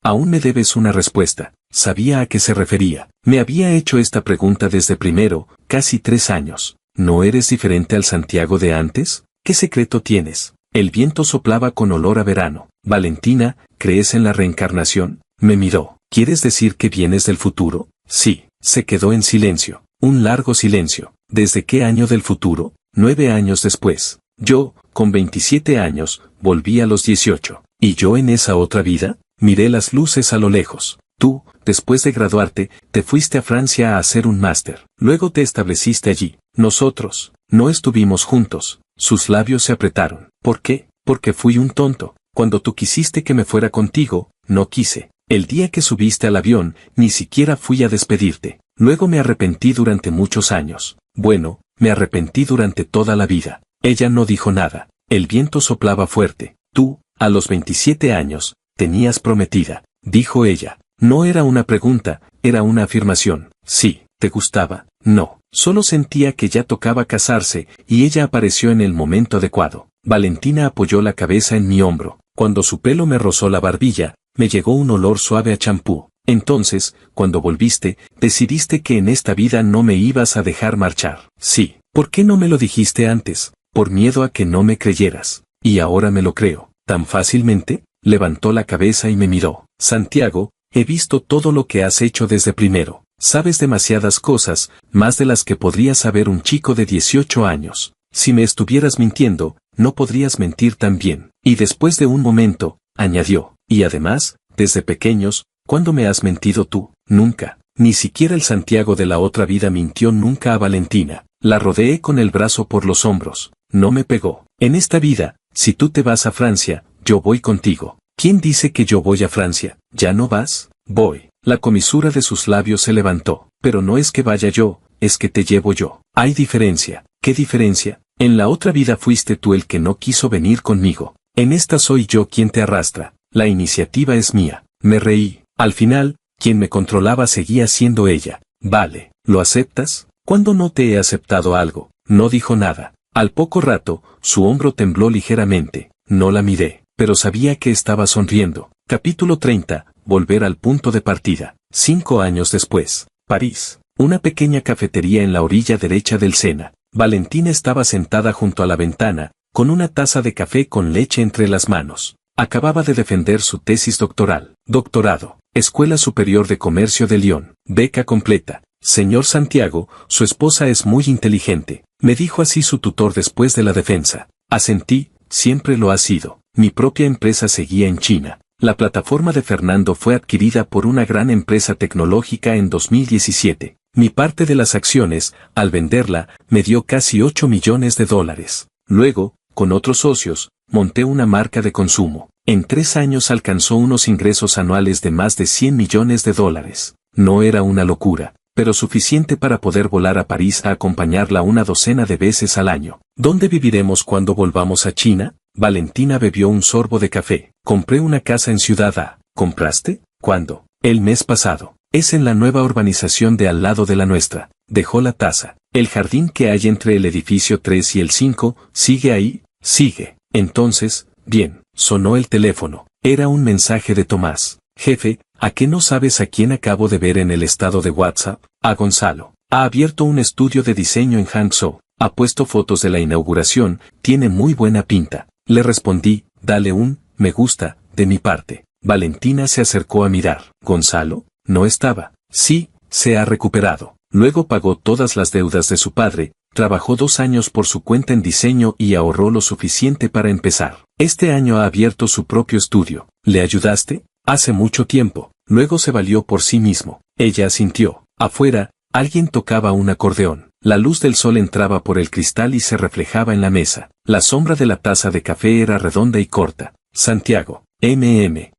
aún me debes una respuesta. Sabía a qué se refería. Me había hecho esta pregunta desde primero, casi 3 años. ¿No eres diferente al Santiago de antes? ¿Qué secreto tienes? El viento soplaba con olor a verano. Valentina, ¿crees en la reencarnación? Me miró. ¿Quieres decir que vienes del futuro? Sí. Se quedó en silencio. Un largo silencio. ¿Desde qué año del futuro? 9 años después. Yo, con 27 años, volví a los 18. ¿Y yo en esa otra vida? Miré las luces a lo lejos. Tú, después de graduarte, te fuiste a Francia a hacer un máster. Luego te estableciste allí. Nosotros, no estuvimos juntos. Sus labios se apretaron. ¿Por qué? Porque fui un tonto. Cuando tú quisiste que me fuera contigo, no quise. El día que subiste al avión, ni siquiera fui a despedirte. Luego me arrepentí durante muchos años. Bueno, me arrepentí durante toda la vida. Ella no dijo nada. El viento soplaba fuerte. Tú, a los 27 años, tenías prometida, dijo ella. No era una pregunta, era una afirmación. Sí, ¿te gustaba? No, solo sentía que ya tocaba casarse, y ella apareció en el momento adecuado. Valentina apoyó la cabeza en mi hombro. Cuando su pelo me rozó la barbilla, me llegó un olor suave a champú. Entonces, cuando volviste, decidiste que en esta vida no me ibas a dejar marchar. Sí. ¿Por qué no me lo dijiste antes? Por miedo a que no me creyeras. Y ahora me lo creo. ¿Tan fácilmente? Levantó la cabeza y me miró. Santiago, he visto todo lo que has hecho desde primero. Sabes demasiadas cosas, más de las que podría saber un chico de 18 años. Si me estuvieras mintiendo, no podrías mentir tan bien. Y después de un momento, añadió, y además, desde pequeños, ¿cuándo me has mentido tú? Nunca. Ni siquiera el Santiago de la otra vida mintió nunca a Valentina. La rodeé con el brazo por los hombros. No me pegó. En esta vida, si tú te vas a Francia, yo voy contigo. ¿Quién dice que yo voy a Francia? ¿Ya no vas? Voy. La comisura de sus labios se levantó. Pero no es que vaya yo, es que te llevo yo. Hay diferencia. ¿Qué diferencia? En la otra vida fuiste tú el que no quiso venir conmigo. En esta soy yo quien te arrastra. La iniciativa es mía. Me reí. Al final, quien me controlaba seguía siendo ella. Vale, ¿lo aceptas? ¿Cuándo no te he aceptado algo? No dijo nada. Al poco rato, su hombro tembló ligeramente. No la miré, pero sabía que estaba sonriendo. Capítulo 30. Volver al punto de partida. 5 años después. París. Una pequeña cafetería en la orilla derecha del Sena. Valentina estaba sentada junto a la ventana, con una taza de café con leche entre las manos. Acababa de defender su tesis doctoral. Doctorado. Escuela Superior de Comercio de Lyon. Beca completa. Señor Santiago, su esposa es muy inteligente. Me dijo así su tutor después de la defensa. Asentí, siempre lo ha sido. Mi propia empresa seguía en China. La plataforma de Fernando fue adquirida por una gran empresa tecnológica en 2017. Mi parte de las acciones, al venderla, me dio casi 8 millones de dólares. Luego, con otros socios, monté una marca de consumo. En 3 años alcanzó unos ingresos anuales de más de 100 millones de dólares. No era una locura, pero suficiente para poder volar a París a acompañarla una docena de veces al año. ¿Dónde viviremos cuando volvamos a China? Valentina bebió un sorbo de café. Compré una casa en Ciudad A. ¿Compraste? ¿Cuándo? El mes pasado. Es en la nueva urbanización de al lado de la nuestra. Dejó la taza. El jardín que hay entre el edificio 3 y el 5, ¿sigue ahí? Sigue. Entonces, bien, sonó el teléfono. Era un mensaje de Tomás. Jefe, ¿a qué no sabes a quién acabo de ver en el estado de WhatsApp? A Gonzalo. Ha abierto un estudio de diseño en Hangzhou. Ha puesto fotos de la inauguración, tiene muy buena pinta. Le respondí, dale un me gusta, de mi parte. Valentina se acercó a mirar. ¿Gonzalo? No estaba. Sí, se ha recuperado. Luego pagó todas las deudas de su padre, trabajó 2 años por su cuenta en diseño y ahorró lo suficiente para empezar. Este año ha abierto su propio estudio. ¿Le ayudaste? Hace mucho tiempo. Luego se valió por sí mismo. Ella asintió. Afuera, alguien tocaba un acordeón. La luz del sol entraba por el cristal y se reflejaba en la mesa. La sombra de la taza de café era redonda y corta. Santiago,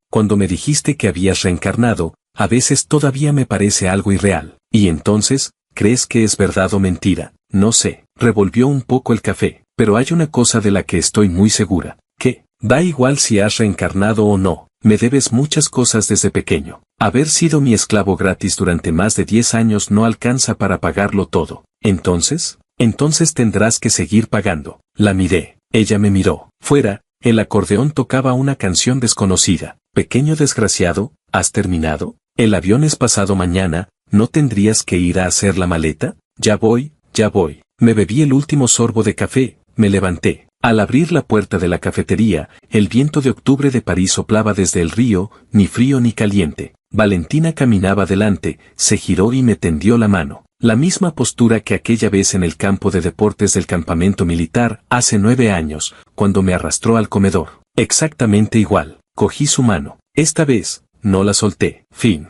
cuando me dijiste que habías reencarnado, a veces todavía me parece algo irreal. Y entonces, ¿crees que es verdad o mentira? No sé. Revolvió un poco el café, pero hay una cosa de la que estoy muy segura. ¿Qué? Da igual si has reencarnado o no. Me debes muchas cosas desde pequeño. Haber sido mi esclavo gratis durante más de 10 años no alcanza para pagarlo todo. Entonces tendrás que seguir pagando. La miré. Ella me miró. Fuera, el acordeón tocaba una canción desconocida. Pequeño desgraciado, ¿has terminado? El avión es pasado mañana, ¿no tendrías que ir a hacer la maleta? Ya voy. Me bebí el último sorbo de café, me levanté. Al abrir la puerta de la cafetería, el viento de octubre de París soplaba desde el río, ni frío ni caliente. Valentina caminaba delante, se giró y me tendió la mano. La misma postura que aquella vez en el campo de deportes del campamento militar, hace 9 años, cuando me arrastró al comedor. Exactamente igual. Cogí su mano. Esta vez, no la solté. Fin.